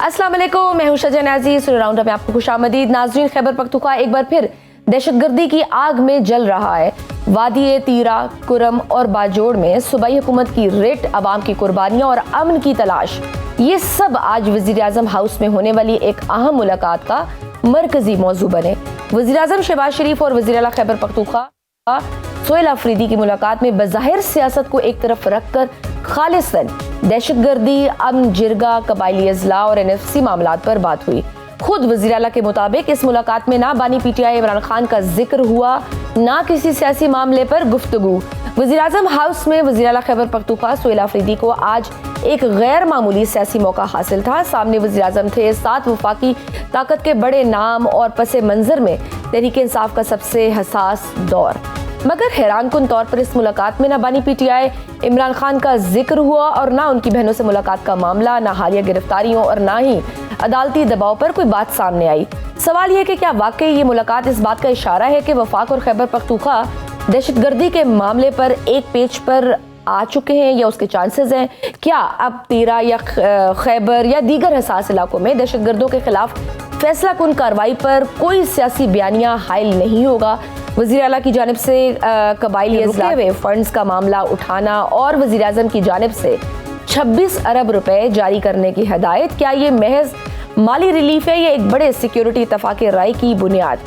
अस्सलाम वालेकुम, मैं हूं शजा नाजी। सुन राउंडअप में आपको खुशामदीद। नाजरीन, खैबर पख्तूनख्वा एक बार फिर दहशतगर्दी की आग में जल रहा है। वादी तीरा, कुरम और बाजोड़ में सूबाई हुकूमत की रेट, अवाम की कुर्बानियां और अमन की तलाश, ये सब आज वजीर आजम हाउस में होने वाली एक अहम मुलाकात का मरकजी मौजू बने। वजीर आजम शहबाज शरीफ और वजीर आला खैबर पख्तूनख्वा सोहेल अफरीदी की मुलाकात में बज़ाहिर सियासत को एक तरफ रखकर खालिसन दहशतगर्दी, अमन, जिरगा, कबायली अजला और NFC मामलात पर बात हुई। खुद वज़ीर आला के मुताबिक इस मुलाकात में ना बानी PTI इमरान खान का जिक्र हुआ, ना किसी सियासी मामले पर गुफ्तगू। वज़ीर आज़म हाउस में वज़ीर आला खैबर पख्तूनख्वा सोहेल अफरीदी को आज एक गैर मामूली सियासी मौका हासिल था। सामने वज़ीर आज़म थे। साथ वफाकी ताकत के बड़े नाम और पस मंजर में तहरीक इंसाफ का सबसे हसास दौर। मगर हैरान कुन तौर पर इस मुलाकात में ना बानी PTI इमरान खान का जिक्र हुआ और ना उनकी बहनों से मुलाकात का मामला, ना हालिया गिरफ्तारियों और ना ही अदालती दबाव पर कोई बात सामने आई। सवाल यह कि क्या वाकई ये मुलाकात इस बात का इशारा है कि वफाक और खैबर पख्तूनख्वा दहशतगर्दी के मामले पर एक पेज पर आ चुके हैं या उसके चांसेस हैं? क्या अब तीरा या खैबर या दीगर हसास इलाकों में दहशतगर्दों के खिलाफ फैसला कुन कार्रवाई पर कोई सियासी बयानिया हायल नहीं होगा? वज़ीर आला की जानिब से कबायली अज़ला में फंड्स का मामला उठाना और वज़ीर आज़म की जानिब से 26 अरब रुपए जारी करने की हदायत, क्या ये महज माली रिलीफ है या एक बड़े सिक्योरिटी इत्तफाक़ राय की बुनियाद?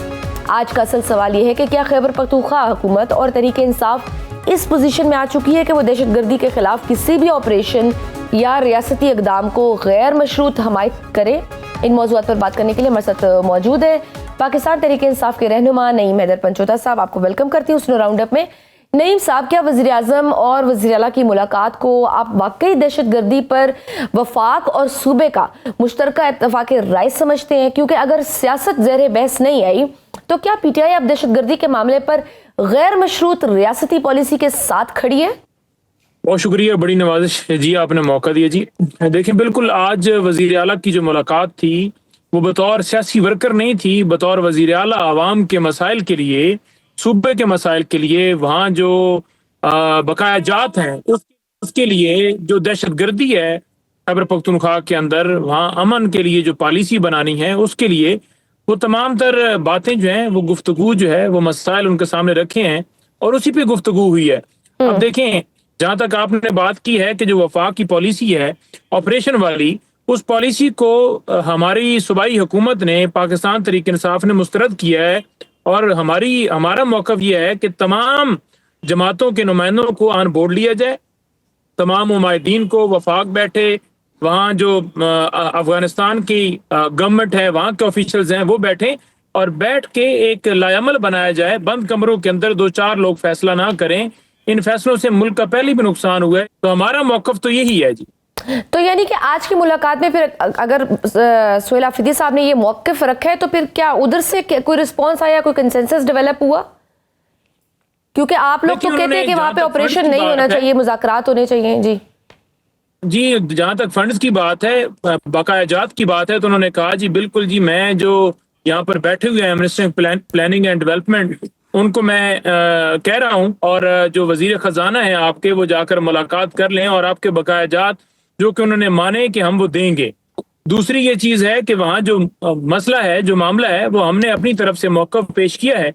आज का असल सवाल यह है कि क्या खैबर पख्तूनख्वा हुकूमत और तहरीक इंसाफ इस पोजीशन में आ चुकी है कि वो दहशतगर्दी के खिलाफ किसी भी ऑपरेशन या रियासती इक़दाम को गैर मशरूत हमायत करे? इन मौज़ूआत पर बात करने के लिए हमारे साथ मौजूद है पाकिस्तान तहरीक इंसाफ के रहनुमा नईम हैदर पंचोता साहब। आपको वेलकम करती हूँ स्नो राउंडअप में। नईम साहब, क्या वज़ीर आज़म और वज़ीर आला की मुलाकात को आप वाकई दहशतगर्दी पर वफाक और सूबे का मुश्तरका इत्तफाक़ राय समझते हैं? क्योंकि अगर सियासत ज़ेर बहस नहीं आई तो क्या PTI अब दहशतगर्दी के मामले पर गैर मशरूत रियासती पॉलिसी के साथ खड़ी है? बहुत शुक्रिया, बड़ी नवाजिश जी, आपने मौका दिया जी। देखें, बिल्कुल आज वज़ीर आला की जो मुलाकात थी वो बतौर सियासी वर्कर नहीं थी, बतौर वज़ीर आला आवाम के मसाइल के लिए, सूबे के मसाइल के लिए, वहाँ जो बकाया जात हैं उसके लिए, जो दहशतगर्दी है खैबर पख्तूनख्वा के अंदर, वहाँ अमन के लिए जो पॉलिसी बनानी है उसके लिए वो तमाम तर बातें जो हैं, वो गुफ्तगू जो है, वो मसाइल उनके सामने रखे हैं और उसी पे गुफ्तगू हुई है। अब देखें, जहाँ तक आपने बात की है कि जो वफाक की पॉलिसी है ऑपरेशन वाली, उस पॉलिसी को हमारी सूबाई हुकूमत ने, पाकिस्तान तहरीक इंसाफ ने मुस्तरद किया है और हमारा मौक़िफ़ यह है कि तमाम जमातों के नुमाइंदों को ऑन बोर्ड लिया जाए, तमाम उमायदीन को वफाक बैठे, वहाँ जो अफगानिस्तान की गवर्नमेंट है, वहाँ के ऑफिशियल्स हैं, वो बैठें और बैठ के एक लायामल बनाया जाए। बंद कमरों के अंदर 2-4 लोग फैसला ना करें। इन फैसलों से मुल्क का पहले भी नुकसान हुआ है, तो हमारा मौक़िफ़ तो यही है जी। तो यानी कि आज की मुलाकात में फिर अगर सोहेल अफरीदी साहब ने ये मौक़िफ़ रखा है तो फिर क्या उधर से कोई रिस्पॉन्स आया, कोई कंसेंसस डेवलप हुआ? क्योंकि आप लोग तो कहते हैं कि वहाँ पे ऑपरेशन नहीं होना चाहिए, मुज़ाकरात होने चाहिए। जी, जहाँ तक फंड्स की बात है, बकायाजात की बात है, तो उन्होंने कहा जी बिल्कुल जी, मैं जो यहाँ पर बैठे हुए हैं minister of planning and development, उनको मैं कह रहा हूँ, और जो वजीर खजाना है आपके, वो जाकर मुलाकात कर लें और आपके बकायाजात जो कि उन्होंने माने कि हम वो देंगे। दूसरी ये चीज़ है कि वहाँ जो मसला है, जो मामला है, वो हमने अपनी तरफ से मौक़िफ़ पेश किया है।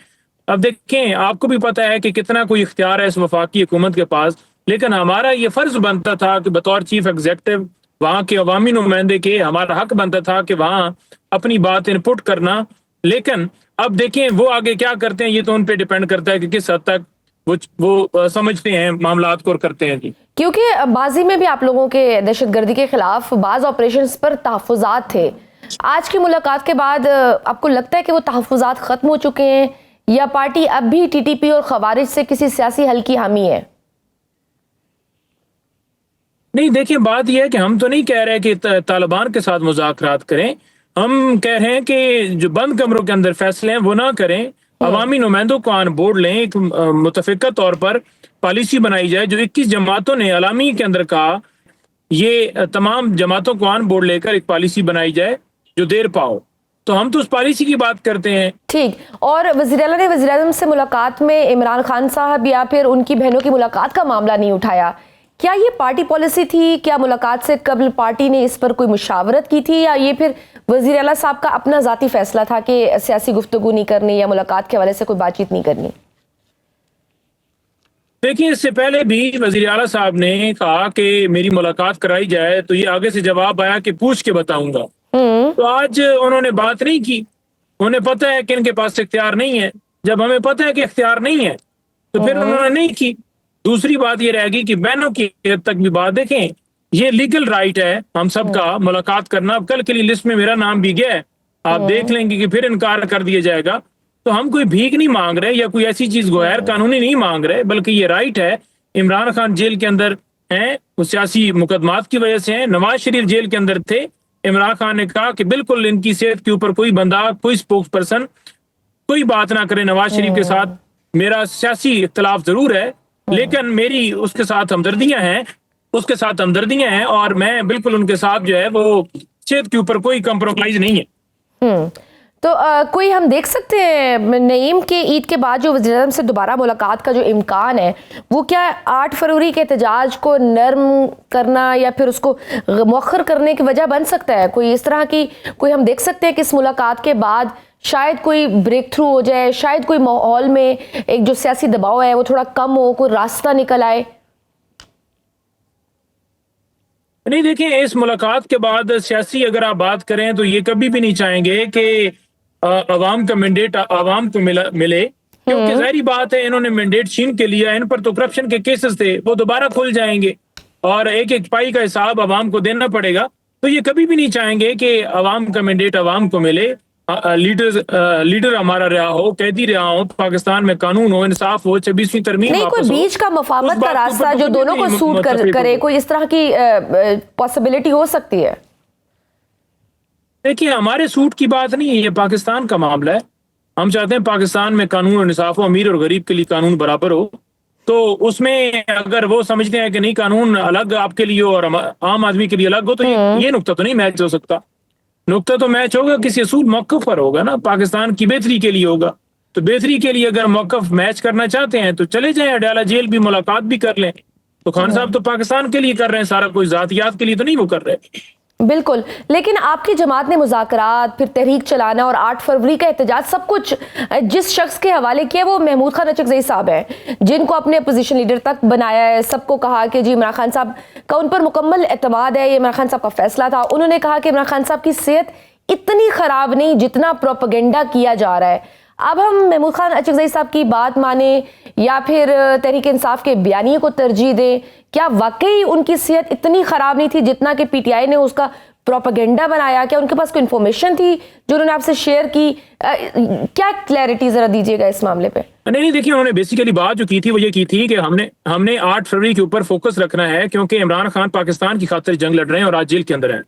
अब देखें, आपको भी पता है कि कितना कोई इख्तियार है इस वफाकी हुकूमत के पास, लेकिन हमारा ये फ़र्ज़ बनता था कि बतौर चीफ एग्जीक्यूटिव वहाँ के अवामी नुमाइंदे के, हमारा हक बनता था कि वहाँ अपनी बात इनपुट करना। लेकिन अब देखें वो आगे क्या करते हैं, ये तो उन पे डिपेंड करता है कि किस हद तक वो समझते हैं मामलात को और करते हैं जी। क्योंकि बाजी में भी आप लोगों के दहशतगर्दी के खिलाफ बाज़ ऑपरेशंस पर तहफ़्फ़ुज़ात थे। आज की मुलाकात के बाद आपको लगता है कि वो तहफ़्फ़ुज़ात ख़त्म हो चुके हैं या पार्टी अब भी TTP और खवारिज से किसी सियासी हल की हामी है? नहीं, देखिए, बात यह है कि हम तो नहीं कह रहे कि तालिबान के साथ मुज़ाकरात करें। हम कह रहे हैं कि जो बंद कमरों के अंदर फैसले हैं वो ना करें, अवामी नुमाइंदों को ऑन बोर्ड लें, एक मुतफ़िक़ा तौर पर पॉलिसी बनाई जाए। जो 21 जमातों ने अलामी के अंदर कहा, ये तमाम जमातों को ऑन बोर्ड लेकर एक पॉलिसी बनाई जाए जो देर पाओ, तो हम तो उस पॉलिसी की बात करते हैं। ठीक। और वज़ीर आला ने वज़ीर आज़म से मुलाकात में इमरान खान साहब या फिर उनकी बहनों की मुलाकात का मामला नहीं उठाया, क्या ये पार्टी पॉलिसी थी? क्या मुलाकात से कबल पार्टी ने इस पर कोई मुशावरत की थी, या ये फिर वजीर आला साहब का अपना जाती फैसला था कि सियासी गुफ्तगू नहीं करनी या मुलाकात के हवाले से कोई बातचीत नहीं करनी? देखिए, इससे पहले भी वजीर आला साहब ने कहा कि मेरी मुलाकात कराई जाए, तो ये आगे से जवाब आया कि पूछ के बताऊंगा। तो आज उन्होंने बात नहीं की। उन्हें पता है कि इनके पास इख्तियार नहीं है। जब हमें पता है कि इख्तियार नहीं है तो फिर उन्होंने नहीं की। दूसरी बात ये रहेगी कि बहनों की हद तक भी बात देखें, ये लीगल राइट है हम सबका मुलाकात करना। अब कल के लिए लिस्ट में मेरा नाम भी गया है, आप देख लेंगे कि फिर इनकार कर दिया जाएगा। तो हम कोई भीख नहीं मांग रहे या कोई ऐसी चीज गैर कानूनी नहीं मांग रहे, बल्कि ये राइट है। इमरान खान जेल के अंदर हैं, वो सियासी मुकदमात की वजह से हैं। नवाज शरीफ जेल के अंदर थे। इमरान खान ने कहा कि बिल्कुल इनकी सेहत के ऊपर कोई बंदा, कोई स्पोक्स पर्सन कोई बात ना करे नवाज शरीफ के साथ। मेरा सियासी इख्तलाफ जरूर है, लेकिन मेरी उसके साथ हमदर्दियां हैं और मैं बिल्कुल उनके साथ जो है वो सेहत के ऊपर कोई कंप्रोमाइज नहीं है। तो कोई हम देख सकते हैं नईम के ईद के बाद जो वज़ीर-ए-आज़म से दोबारा मुलाकात का जो इम्कान है, वो क्या 8 फरवरी के एहतजाज को नर्म करना या फिर उसको मौखर करने की वजह बन सकता है? कोई इस तरह की कोई हम देख सकते हैं कि इस मुलाकात के बाद शायद कोई ब्रेक थ्रू हो जाए, शायद कोई माहौल में एक जो सियासी दबाव है वो थोड़ा कम हो, कोई रास्ता निकल आए? नहीं, देखिए, इस मुलाकात के बाद सियासी अगर आप बात करें तो ये कभी भी नहीं चाहेंगे कि अवाम का मैंडेट अवाम को मिले, क्योंकि जाहिर बात है इन्होंने मैंडेट छीन के लिया। इन पर तो करप्शन के केसेस थे, वो दोबारा खुल जाएंगे और एक एक पाई का हिसाब अवाम को देना पड़ेगा। तो ये कभी भी नहीं चाहेंगे कि अवाम का मैंडेट अवाम को मिले। लीडर हमारा रहा हो, कैदी रहा हो, पाकिस्तान में कानून हो, इंसाफ हो, 26वीं तरमीम नहीं, कोई बीच का मफाहमत का रास्ता जो दोनों को सूट करे, कोई इस तरह की पॉसिबिलिटी हो सकती है? देखिए, हमारे सूट की बात नहीं है, ये पाकिस्तान का मामला है। हम चाहते हैं पाकिस्तान में कानून और इंसाफ हो, अमीर और गरीब के लिए कानून बराबर हो। तो उसमें अगर वो समझते हैं कि नहीं कानून अलग आपके लिए और आम आदमी के लिए अलग हो, तो ये नुक्ता तो नहीं मैच हो सकता। नुक्ता तो मैच होगा किसी असूल मौक़िफ़ पर होगा ना, पाकिस्तान की बेहतरी के लिए होगा। तो बेहतरी के लिए अगर मौक़िफ़ मैच करना चाहते हैं तो चले जाएं अडयाला जेल भी, मुलाकात भी कर लें। तो खान साहब तो पाकिस्तान के लिए कर रहे हैं सारा, कोई जातियात के लिए तो नहीं वो कर रहे। बिल्कुल, लेकिन आपकी जमात ने मुज़ाकरात, फिर तहरीक चलाना और 8 फरवरी का एहतजाज सब कुछ जिस शख्स के हवाले किया वो महमूद खान अचकज़ई साहब हैं, जिनको अपने अपोजिशन लीडर तक बनाया है। सबको कहा कि जी इमरान खान साहब का उन पर मुकम्मल एतमाद है, ये इमरान खान साहब का फैसला था। उन्होंने कहा कि इमरान खान साहब की सेहत इतनी ख़राब नहीं जितना प्रोपेगेंडा किया जा रहा है। अब हम महमूद खान अचकज़ई साहब की बात माने या फिर तहरीक इंसाफ के बयानिए को तरजीह दें? क्या वाकई उनकी सेहत इतनी ख़राब नहीं थी जितना कि पीटीआई ने उसका प्रोपेगेंडा बनाया? क्या उनके पास कोई इन्फॉर्मेशन थी जो उन्होंने आपसे शेयर की? क्या क्लैरिटी ज़रा दीजिएगा इस मामले पे। नहीं, देखिए, उन्होंने बेसिकली बात जो की थी वो ये की थी कि हमने 8 फरवरी के ऊपर फोकस रखना है, क्योंकि इमरान खान पाकिस्तान की खातिर जंग लड़ रहे हैं और आज जेल के अंदर हैं।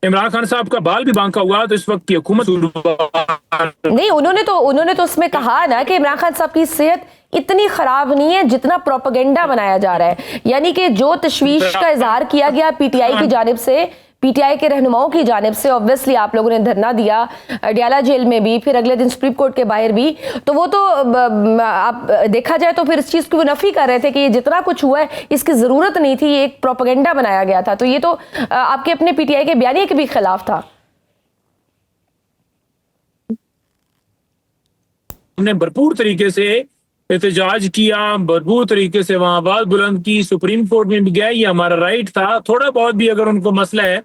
इमरान खान साहब का बाल भी बांका हुआ, तो इस वक्त की हुकूमत नहीं, उन्होंने तो उसमें कहा ना कि इमरान खान साहब की सेहत इतनी खराब नहीं है जितना प्रोपेगेंडा बनाया जा रहा है। यानी कि जो तशवीश का इजहार किया गया पीटीआई की जानिब से, पीटीआई के रहनुमाओं की जानिब से, ऑब्वियसली आप लोगों ने धरना दिया अडयाला जेल में भी, फिर अगले दिन सुप्रीम कोर्ट के बाहर भी, तो वो तो आप देखा जाए तो फिर इस चीज़ की वो नफी कर रहे थे कि ये जितना कुछ हुआ है इसकी ज़रूरत नहीं थी, ये एक प्रोपेगेंडा बनाया गया था। तो ये तो आपके अपने पीटीआई के बयानिए के भी खिलाफ था। हमने भरपूर तरीके से एहतजाज किया, भरपूर तरीके से वहां आवाज बुलंद की, सुप्रीम कोर्ट में भी गया, ये हमारा राइट था। थोड़ा बहुत भी अगर उनको मसला है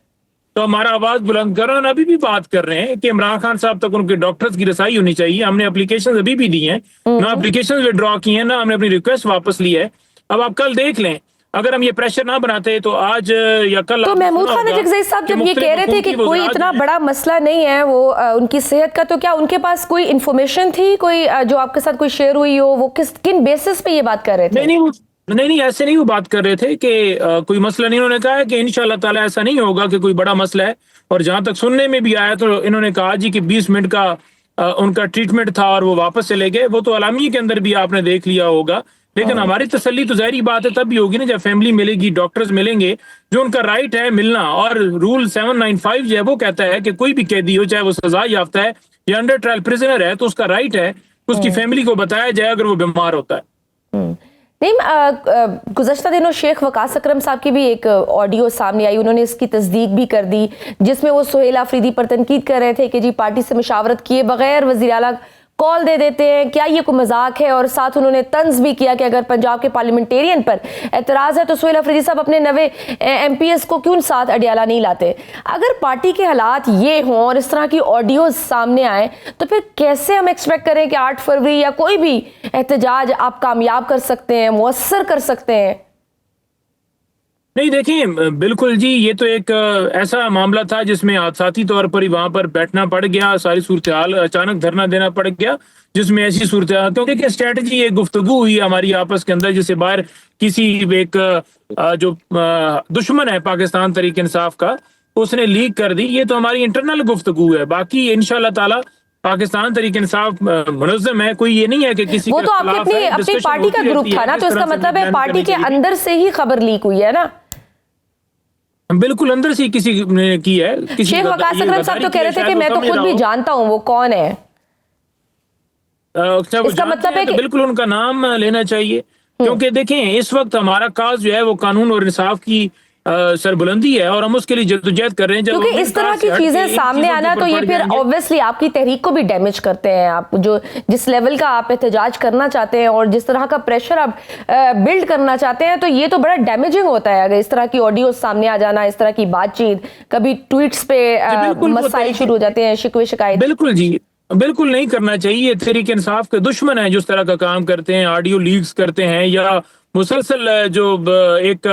तो हमारा आवाज बुलंद करो। और अभी भी बात कर रहे हैं कि इमरान खान साहब तक उनके डॉक्टर्स की रसाई होनी चाहिए। हमने एप्लीकेशन अभी भी दी हैं, ना एप्लीकेशन विड्रॉ की है, ना हमने अपनी रिक्वेस्ट वापस ली है। अब आप कल देख लें, अगर हम ये प्रेशर ना बनाते तो आज या कल। तो महमूद खान अचकज़ई साहब जब ये कह रहे थे कि कोई इतना बड़ा मसला नहीं है वो उनकी सेहत का, तो क्या उनके पास कोई इन्फॉर्मेशन थी, कोई जो आपके साथ कोई शेयर हुई हो? वो किन बेसिस पे ये बात कर रहे थे? नहीं, ऐसे नहीं वो बात कर रहे थे कि कोई मसला नहीं। उन्होंने कहा है कि इंशाल्लाह ताला ऐसा नहीं होगा कि कोई बड़ा मसला है। और जहां तक सुनने में भी आया तो इन्होंने कहा जी कि 20 मिनट का उनका ट्रीटमेंट था और वो वापस चले गए। वो तो अलामी के अंदर भी आपने देख लिया होगा। लेकिन हमारी तसल्ली तो जाहिर बात है तब भी होगी ना जब फैमिली मिलेगी, डॉक्टर्स मिलेंगे, जो उनका राइट है मिलना। और रूल 795 जो है वो कहता है कि कोई भी कैदी हो, चाहे वो सजा याफ्ता है या अंडर ट्रायल प्रिजनर है, तो उसका राइट है उसकी फैमिली को बताया जाए अगर वो बीमार होता है। नहीं, गुज़श्ता दिनों शेख वकास अकरम साहब की भी एक ऑडियो सामने आई, उन्होंने इसकी तस्दीक भी कर दी, जिसमें वो सुहेल आफरीदी पर तनकीद कर रहे थे कि जी पार्टी से मशावरत किए बगैर वज़ीर आला कॉल दे देते हैं, क्या ये कोई मजाक है। और साथ उन्होंने तंज भी किया कि अगर पंजाब के पार्लियामेंटेरियन पर एतराज़ है तो सुहेल आफरीदी साहब अपने नवे MPs को क्यों साथ अडियाला नहीं लाते। अगर पार्टी के हालात ये हों और इस तरह की ऑडियोज सामने आए तो फिर कैसे हम एक्सपेक्ट करें कि 8 फरवरी या कोई भी एहतजाज आप कामयाब कर सकते हैं, मुअस्सर कर सकते हैं। नहीं देखिए, बिल्कुल जी, ये तो एक ऐसा मामला था जिसमें हादसाती तौर पर ही वहां पर बैठना पड़ गया, सारी सूरत हाल अचानक धरना देना पड़ गया, जिसमें ऐसी सूरत हाल, क्योंकि स्ट्रेटजी एक गुफ्तगू हुई हमारी आपस के अंदर, जिसे बाहर किसी एक जो दुश्मन है पाकिस्तान तहरीक इंसाफ का, उसने लीक कर दी। ये तो हमारी इंटरनल गुफ्तगू है, बाकी इंशाल्लाह ताला पाकिस्तान तहरीक इंसाफ मुनज़्ज़म है, कोई ये नहीं है कि किसी वो तो आपकी अपनी पार्टी का ग्रुप था ना, तो इसका मतलब है पार्टी के अंदर से ही खबर लीक हुई है ना। बिल्कुल अंदर से किसी ने की है। शेख वकास अकरम साहब तो कह रहे थे कि मैं तो खुद भी जानता हूं वो कौन है। इसका मतलब है कि बिल्कुल उनका नाम लेना चाहिए, क्योंकि देखें इस वक्त हमारा काज जो है वो कानून और इंसाफ की सरबुलंदी है और हम उसके लिए जद्दोजहद कर रहे हैं। क्योंकि इस तरह की चीजें सामने आना तो ये फिर ऑब्वियसली आपकी तहरीक को भी डैमेज करते हैं। आप जो जिस लेवल का आप एहतजाज करना चाहते हैं और जिस तरह का प्रेशर आप बिल्ड करना चाहते हैं, तो ये तो बड़ा डैमेजिंग होता है अगर इस तरह की ऑडियो सामने आ जाना, इस तरह की बातचीत, कभी ट्वीट्स पे मसाइल शुरू हो जाते हैं, शिकवे शिकायत। बिल्कुल जी, बिल्कुल नहीं करना चाहिए। तहरीक इंसाफ के दुश्मन है जिस तरह का काम करते हैं, ऑडियो लीक्स करते हैं या मुसलसल जो एक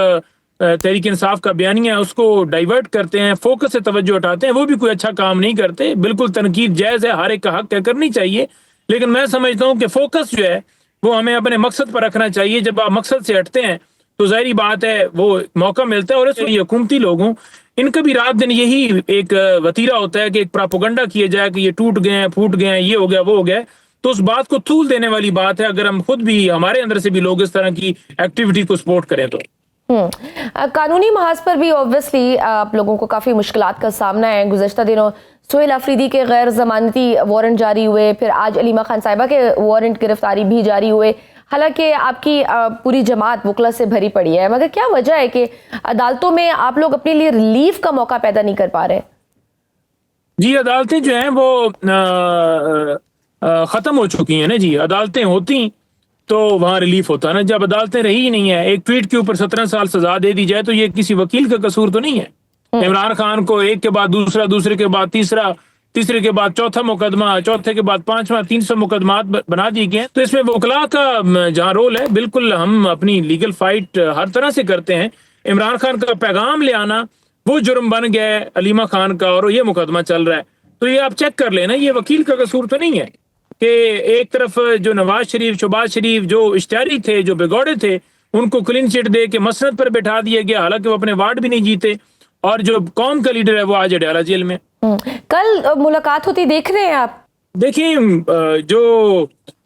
तहरीक इंसाफ का बयानिया है उसको डाइवर्ट करते हैं, फोकस से तवज्जो हटाते हैं, वो भी कोई अच्छा काम नहीं करते। बिल्कुल तनकीद जायज़ है, हर एक का हक है, करनी चाहिए, लेकिन मैं समझता हूँ कि फोकस जो है वो हमें अपने मकसद पर रखना चाहिए। जब आप मकसद से हटते हैं तो जाहिर बात है वो मौका मिलता है। और इसलिए हुकूमती लोगों इनका भी रात दिन यही एक वतीरा होता है कि एक प्रोपेगेंडा किया जाए कि ये टूट गए हैं, फूट गए हैं, ये हो गया, वो हो गया। तो उस बात को तूल देने वाली बात है अगर हम खुद भी, हमारे अंदर से भी लोग इस तरह की एक्टिविटी को सपोर्ट करें तो। कानूनी महाज पर भी ऑब्वियसली आप लोगों को काफ़ी मुश्किलात का सामना है। गुज़श्ता दिनों सुहेल आफरीदी के गैर ज़मानती वारंट जारी हुए, फिर आज अलीमा खान साहिबा के वारंट गिरफ्तारी भी जारी हुए। हालांकि आपकी पूरी जमात वकला से भरी पड़ी है, मगर क्या वजह है कि अदालतों में आप लोग अपने लिए रिलीफ का मौका पैदा नहीं कर पा रहे? जी, अदालतें जो हैं वो ख़त्म हो चुकी हैं ना जी। अदालतें होती तो वहाँ रिलीफ होता ना, जब अदालतें रही ही नहीं है, एक ट्वीट के ऊपर 17 साल सजा दे दी जाए तो ये किसी वकील का कसूर तो नहीं है। इमरान खान को एक के बाद दूसरा, दूसरे के बाद तीसरा, तीसरे के बाद चौथा मुकदमा, चौथे के बाद पांचवा, 300 मुकदमात बना दिए गए। तो इसमें वकला का जहाँ रोल है, बिल्कुल हम अपनी लीगल फाइट हर तरह से करते हैं। इमरान खान का पैगाम ले आना वो जुर्म बन गया है अलीमा खान का, और ये मुकदमा चल रहा है। तो ये आप चेक कर लेना, ये वकील का कसूर तो नहीं है कि एक तरफ जो नवाज शरीफ, शहबाज शरीफ जो इश्तिहारी थे, जो बिगौड़े थे, उनको क्लीन चिट दे के मसनद पर बैठा दिया गया, हालांकि वो अपने वार्ड भी नहीं जीते, और जो कौम का लीडर है वो आज अडयाला जेल में। कल मुलाकात होती देख रहे हैं आप? देखिए, जो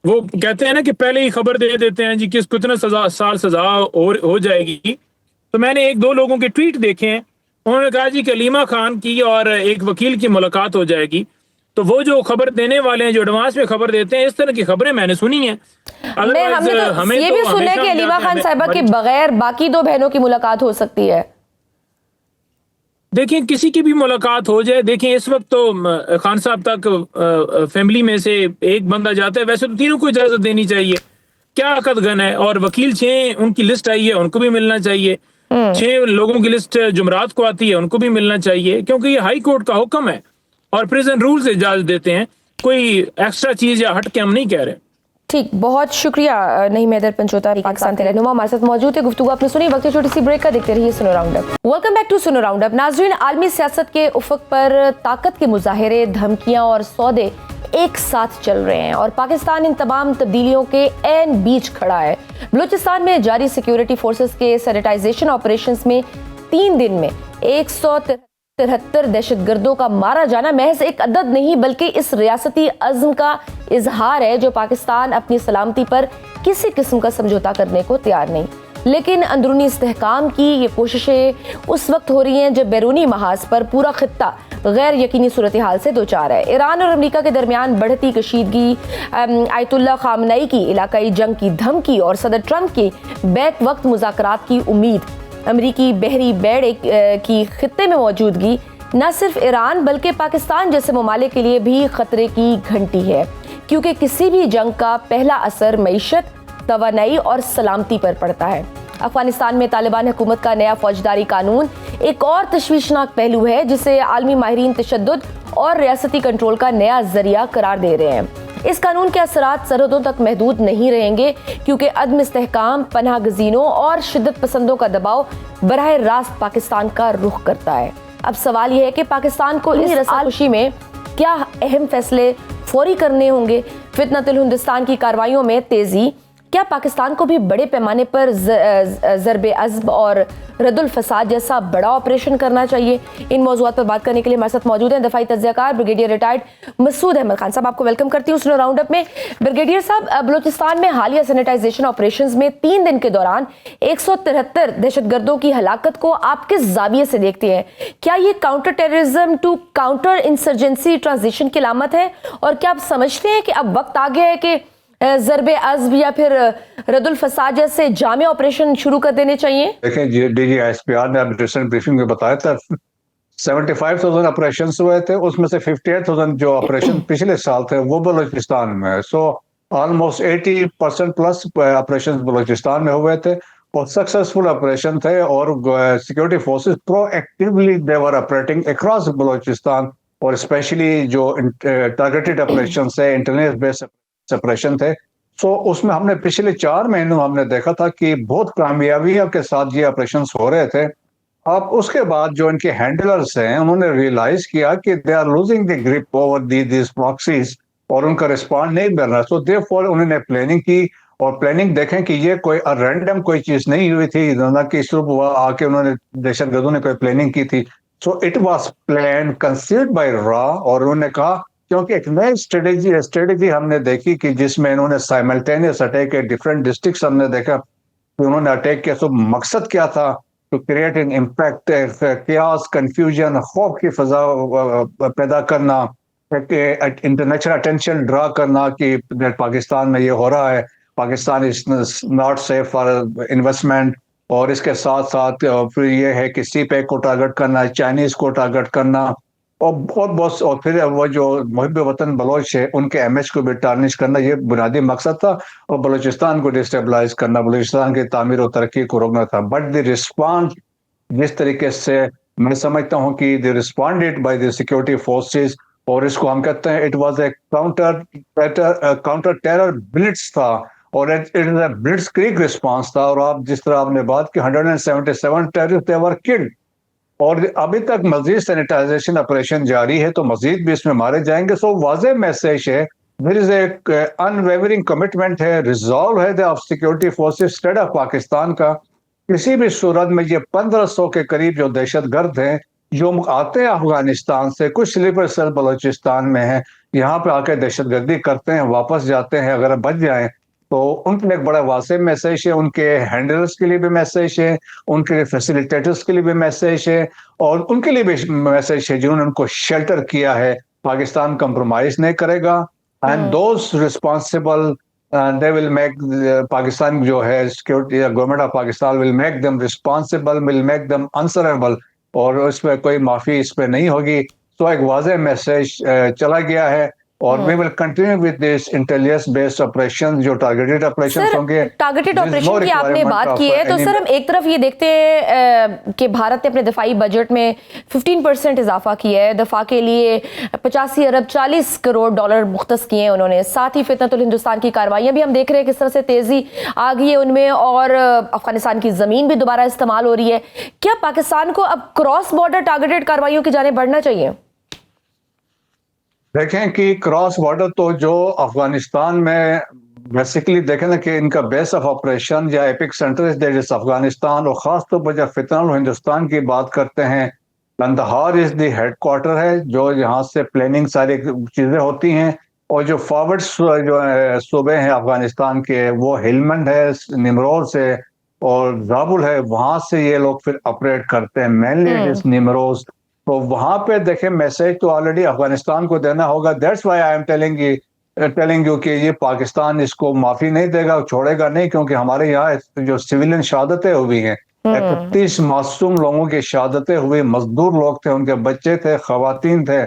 वो कहते हैं ना कि पहले ही खबर दे देते हैं जी कि इसको इतना साल सजा हो जाएगी। तो मैंने 1-2 लोगों के ट्वीट देखे हैं, उन्होंने कहा जी कि अलीमा खान की और एक वकील की मुलाकात हो जाएगी। तो वो जो खबर देने वाले हैं, जो एडवांस में खबर देते हैं, इस तरह की खबरें मैंने सुनी हैं। हमने ये भी सुना है कि अलीमा खान साहिबा के बगैर बाकी 2 बहनों की मुलाकात हो सकती है। देखिए, किसी की भी मुलाकात हो जाए, देखिए इस वक्त तो खान साहब तक फैमिली में से एक बंदा जाता है, वैसे तो तीनों को इजाजत देनी चाहिए। क्या अकदगन है। और वकील 6 उनकी लिस्ट आई है, उनको भी मिलना चाहिए। 6 लोगों की लिस्ट जुमरात को आती है, उनको भी मिलना चाहिए, क्योंकि ये हाई कोर्ट का हुक्म है और प्रिजन रूल से इजाजत देते हैं, कोई एक्स्ट्रा चीज या हट के हम नहीं कह रहे। ठीक, बहुत शुक्रिया नईम हैदर पंचोता, पाकिस्तान के रहनुमा हमारे साथ मौजूद है। गुफ्तगू आपने सुनी। वक्त छोटी सी ब्रेक का, देखते रहिए Suno round up. Welcome back to Suno round up. नाज़रीन, आलमी सियासत के उफक पर ताकत के मुजाहिरे, धमकियां और सौदे एक साथ चल रहे हैं और पाकिस्तान इन तमाम तब्दीलियों के एन बीच खड़ा है। बलूचिस्तान में जारी सिक्योरिटी फोर्सेस के सैनिटाइजेशन ऑपरेशंस में 3 दिन में 173 दहशतगर्दों का मारा जाना महज एक अदद नहीं, बल्कि इस रियासती अज़्म का इजहार है जो पाकिस्तान अपनी सलामती पर किसी किस्म का समझौता करने को तैयार नहीं। लेकिन अंदरूनी इस्तेहकाम की ये कोशिशें उस वक्त हो रही हैं जब बैरूनी महाज पर पूरा खित्ता गैर यकीनी सूरत हाल से दो चार है। ईरान और अमेरिका के दरमियान बढ़ती कशीदगी, आयतुल्लाह खामनई की इलाकाई जंग की धमकी और सदर ट्रंप के बैक वक्त मुज़ाकरात की उम्मीद, अमरीकी बहरी बेड़े की खित्ते में मौजूदगी न सिर्फ ईरान बल्कि पाकिस्तान जैसे ममालिक के लिए भी खतरे की घंटी है, क्योंकि किसी भी जंग का पहला असर मईशत, तवानाई और सलामती पर पड़ता है। अफगानिस्तान में तालिबान हुकूमत का नया फौजदारी कानून एक और तशवीशनाक पहलू है, जिसे आलमी माहिरीन तशद्दुद और रियासती कंट्रोल का नया जरिया करार दे रहे हैं। इस कानून के असरात सरहदों तक महदूद नहीं रहेंगे, क्योंकि अदम इस्तेहकाम, पनाह गजीनों और शिद्दत पसंदों का दबाव बराह रास्त पाकिस्तान का रुख करता है। अब सवाल यह है कि पाकिस्तान को इस रसाकशी में क्या अहम फैसले फौरी करने होंगे। फितनतुल हिंदुस्तान की कार्रवाइयों में तेजी, क्या पाकिस्तान को भी बड़े पैमाने पर ज़रबे अज़्ब और रद्दुल फसाद जैसा बड़ा ऑपरेशन करना चाहिए? इन मौज़ूआत पर बात करने के लिए हमारे साथ मौजूद हैं दफ़ाई तज्ज़ियाकार ब्रिगेडियर रिटायर्ड मसूद अहमद खान साहब। आपको वेलकम करती हूँ सुनो राउंड अप में। ब्रिगेडियर साहब, बलूचिस्तान में हालिया सैनिटाइजेशन ऑपरेशंस में 3 दिन के दौरान 173 दहशतगर्दों की हलाकत को आप किस जाविये से देखते हैं? क्या ये counter terrorism to counter insurgency transition की अलामत है, और क्या आप समझते हैं कि अब वक्त आ गया है कि ज़रबे अज़्ब या फिर रद्दुल फसाद जैसे जामे ऑपरेशन शुरू कर देने चाहिए? देखें, DGISPR ने अब रिसेंट ब्रीफिंग में बताया था 75,000 ऑपरेशन हुए थे, उसमें से 58,000 जो ऑपरेशन पिछले साल थे वो बलूचिस्तान में है। So almost 80% plus operation Balochistan में हुए थे और सक्सेसफुल ऑपरेशन थे, और सिक्योरिटी फोर्सेस प्रोएक्टिवली दे वर ऑपरेटिंग अक्रॉस बलूचिस्तान, और स्पेशली जो टारगेटेड ऑपरेशन है, इंटरनेट बेस्ड ऑपरेशन थे। सो उसमें हमने पिछले 4 महीनों में हमने देखा था कि बहुत कामयाबियों के साथ ये ऑपरेशन हो रहे थे। अब उसके बाद जो इनके हैंडलर्स हैं उन्होंने रियलाइज किया कि they are losing the grip over this proxies और उनका रिस्पॉन्ड नहीं मिल रहा। सो देयरफॉर उन्होंने प्लानिंग की, और प्लानिंग देखें कि ये कोई रैंडम कोई चीज नहीं हुई थी, ना कि सिर्फ आके उन्होंने दहशतगर्दों ने कोई प्लानिंग की थी। So it was plan conceived bye raw, और उन्होंने कहा क्योंकि एक नई स्ट्रेटेजी हमने देखी कि जिसमें इन्होंने साइमल्टेनियस अटैक के डिफरेंट डिस्ट्रिक्ट्स हमने देखा कि उन्होंने अटैक किया। तो मकसद क्या था? To create an impact, chaos, confusion, खौफ की फजा पैदा करना, इंटरनेशनल अटेंशन ड्रा करना कि पाकिस्तान में ये हो रहा है, Pakistan is not safe for investment. और इसके साथ साथ फिर ये है कि सीपेक को टारगेट करना, चाइनीज को टारगेट करना, और फिर वो जो मुहिब वतन बलोच है उनके इमेज को भी टार्निश करना, ये बुनियादी मकसद था, और बलूचिस्तान को डिस्टेबलाइज करना, बलूचिस्तान की तामीर और तरक्की को रोकना था। बट द रिस्पॉन्स जिस तरीके से मैं समझता हूँ कि the responded by the security forces, और इसको हम कहते हैं it was a counter terror Blitz था, और इट इज अ ब्लिट्जक्रीग रिस्पॉन्स था। और आप जिस तरह आपने बात की 177 टेररिस्ट दे वर किल्ड, और अभी तक मजीद सैनिटाइजेशन ऑपरेशन जारी है, तो मजीद भी इसमें मारे जाएंगे। सो वाज़ेह मैसेज है, देयर इज एक अनवेवरिंग कमिटमेंट है, रिजॉल्व है of security forces state of Pakistan का। किसी भी सूरत में ये 1500 के करीब जो दहशतगर्द हैं जो आते हैं अफगानिस्तान से, कुछ स्लीपर सेल बलूचिस्तान में है, यहाँ पे आकर दहशतगर्दी करते हैं, वापस जाते हैं, अगर बच जाएं तो उनके लिए एक बड़ा वाज़ेह मैसेज है, उनके हैंडलर्स के लिए भी मैसेज है, उनके फैसिलिटेटर्स के लिए भी मैसेज है, और उनके लिए भी मैसेज है जिन्होंने उनको शेल्टर किया है। पाकिस्तान कंप्रोमाइज नहीं करेगा, and those responsible they will make Pakistan जो है security government of Pakistan will make them responsible, will make them answerable, और इस पर कोई माफी इस पर नहीं होगी। तो एक वाज़ेह मैसेज चला गया है, और we will continue with this intelligence based operation, जो टारगेटेड ऑपरेशन होंगे। टारगेटेड ऑपरेशन की आपने बात की है, तो सर हम एक तरफ ये देखते हैं कि भारत ने अपने दफाई बजट में 15% इजाफा किया है, दफा के लिए 85 अरब 40 करोड़ डॉलर मुख्तस किए हैं उन्होंने। साथ ही फितनतुल हिंदुस्तान की कार्रवाइयां भी हम देख रहे हैं किस तरह से तेजी आ गई है उनमें, और अफगानिस्तान की जमीन भी दोबारा इस्तेमाल हो रही है। क्या पाकिस्तान को अब क्रॉस बॉर्डर टारगेटेड कार्रवाइयों की जाने बढ़ना चाहिए? देखें कि क्रॉस बॉर्डर तो जो अफगानिस्तान में बेसिकली देखें ना कि इनका बेस ऑफ ऑपरेशन या एपिक सेंटर इज अफगानिस्तान, और खास तौर पर जब फितनतुल हिंदुस्तान की बात करते हैं, कंदहार इज द हेडक्वार्टर है, जो यहाँ से प्लानिंग सारी चीजें होती हैं, और जो फॉरवर्ड जो सूबे हैं अफगानिस्तान के वो हेलमंड है, निमरोज है, और जाबुल है, वहां से ये लोग फिर ऑपरेट करते हैं, मेनली इट इज निमरोज। तो वहां पे देखें, मैसेज तो ऑलरेडी अफगानिस्तान को देना होगा। That's why I am telling you कि ये पाकिस्तान इसको माफी नहीं देगा, छोड़ेगा नहीं, क्योंकि हमारे यहाँ जो सिविलियन शहादतें हुई हैं, 31 मासूम लोगों की शहादतें हुई, मजदूर लोग थे, उनके बच्चे थे, खवातीन थे।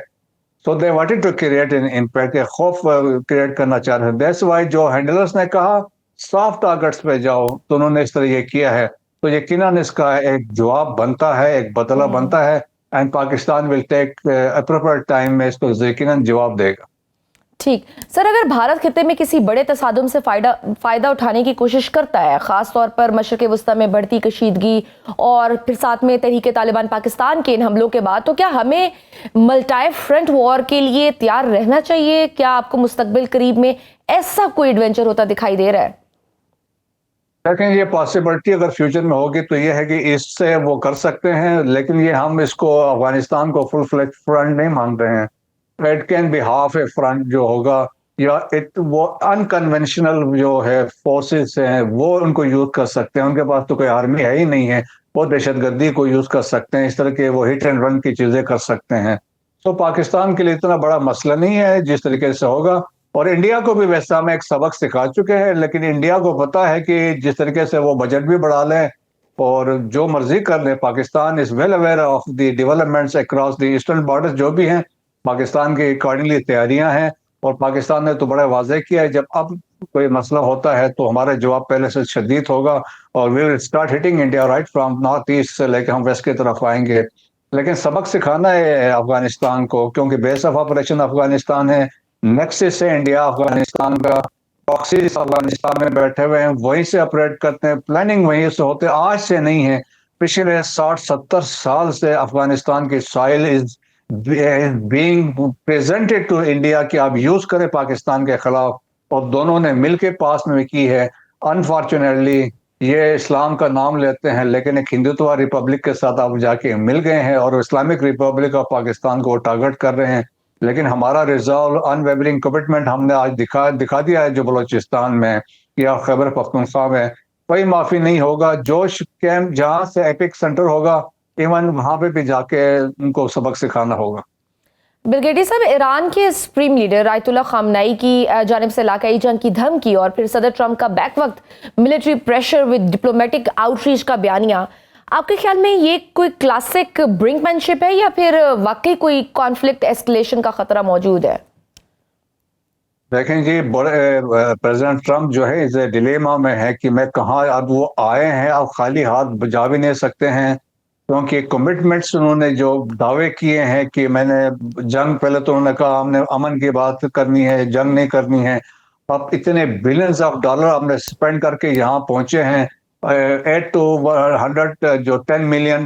So they wanted to create an impact, खौफ क्रिएट करना चाह रहे थे। दैट्स व्हाई जो हैंडलर्स ने कहा सॉफ्ट टारगेट्स पे जाओ, तो उन्होंने इस तरह ये किया है। तो यकीनन इसका एक जवाब बनता है, एक बदला बनता है, and Pakistan will take appropriate time में इसको यकीनन जवाब देगा। ठीक सर, अगर भारत खित्ते में किसी बड़े तसादुम से फायदा उठाने की कोशिश करता है, खास तौर पर मशरक़ वस्ता में बढ़ती कशीदगी और फिर साथ में तहरीक तालिबान पाकिस्तान के इन हमलों के बाद, तो क्या हमें मल्टी फ्रंट वॉर के लिए तैयार रहना चाहिए? क्या आपको मुस्तकबिल करीब में ऐसा कोई एडवेंचर होता दिखाई दे रहा है? लेकिन ये पॉसिबिलिटी अगर फ्यूचर में होगी तो ये है कि इससे वो कर सकते हैं, लेकिन ये हम इसको अफगानिस्तान को फुल फ्लेज फ्रंट नहीं मानते हैं। It can be half A front जो होगा, या वो अनकन्वेंशनल जो है फोर्सेस हैं वो उनको यूज कर सकते हैं। उनके पास तो कोई आर्मी है ही नहीं है, वो दहशतगर्दी को यूज कर सकते हैं, इस तरह के वो हिट एंड रन की चीजें कर सकते हैं। तो पाकिस्तान के लिए इतना बड़ा मसला नहीं है जिस तरीके से होगा। और इंडिया को भी वैसा में एक सबक सिखा चुके हैं, लेकिन इंडिया को पता है कि जिस तरीके से वो बजट भी बढ़ा लें और जो मर्जी कर ले, Pakistan is well aware of the developments across the eastern border जो भी हैं, पाकिस्तान की अकॉर्डिंगली तैयारियां हैं। और पाकिस्तान ने तो बड़ा वाज़ेह किया है, जब अब कोई मसला होता है तो हमारा जवाब पहले से शदीद होगा, और we will start hitting India right from north east से लेकर हम वेस्ट की तरफ आएंगे। लेकिन सबक सिखाना है अफगानिस्तान को, क्योंकि बेस ऑफ ऑपरेशन अफगानिस्तान है, नेक्सस है इंडिया अफगानिस्तान का, प्रॉक्सीज अफगानिस्तान में बैठे हुए हैं, वहीं से ऑपरेट करते हैं, प्लानिंग वहीं से होते, आज से नहीं है। पिछले 60-70 साल से अफगानिस्तान की soil is being presented to India कि आप यूज करें पाकिस्तान के खिलाफ, और दोनों ने मिलकर पास में की है। अनफॉर्चुनेटली ये इस्लाम का नाम लेते हैं, लेकिन एक हिंदुत्व रिपब्लिक के साथ आप जाके मिल गए हैं, और इस्लामिक रिपब्लिक ऑफ पाकिस्तान को टारगेट कर रहे हैं। लेकिन हमारा रिजॉल्व, अनवेवरिंग कमिटमेंट हमने आज दिखा दिया है, जो बलोचिस्तान में या खैबर पख्तूनख्वा में कोई माफी नहीं होगा। जोश कैंप जहां से एपिक सेंटर होगा, इवन वहां पे भी जाके उनको सबक सिखाना होगा। ब्रिगेडियर साहब, ईरान के सुप्रीम लीडर आयतुल्ला खामनाई की जानिब से इलाकाई जंग की धमकी और फिर सदर ट्रंप का बैक वक्त military pressure with diplomatic outreach का बयानिया, आपके ख्याल में ये कोई क्लासिक ब्रिंकमैनशिप है या फिर वाकई कोई कॉन्फ्लिक्ट एस्केलेशन का खतरा मौजूद है? देखें जी, प्रेसिडेंट ट्रंप जो है इस डिलेमा में है कि मैं कहाँ, अब वो आए हैं, अब खाली हाथ जा भी नहीं सकते हैं, क्योंकि कमिटमेंट्स उन्होंने जो दावे किए हैं कि मैंने जंग, पहले तो उन्होंने कहा हमने अमन की बात करनी है, जंग नहीं करनी है। अब इतने बिलियंस ऑफ डॉलर हमने स्पेंड करके यहाँ पहुंचे हैं, 8 to 100 जो $10 मिलियन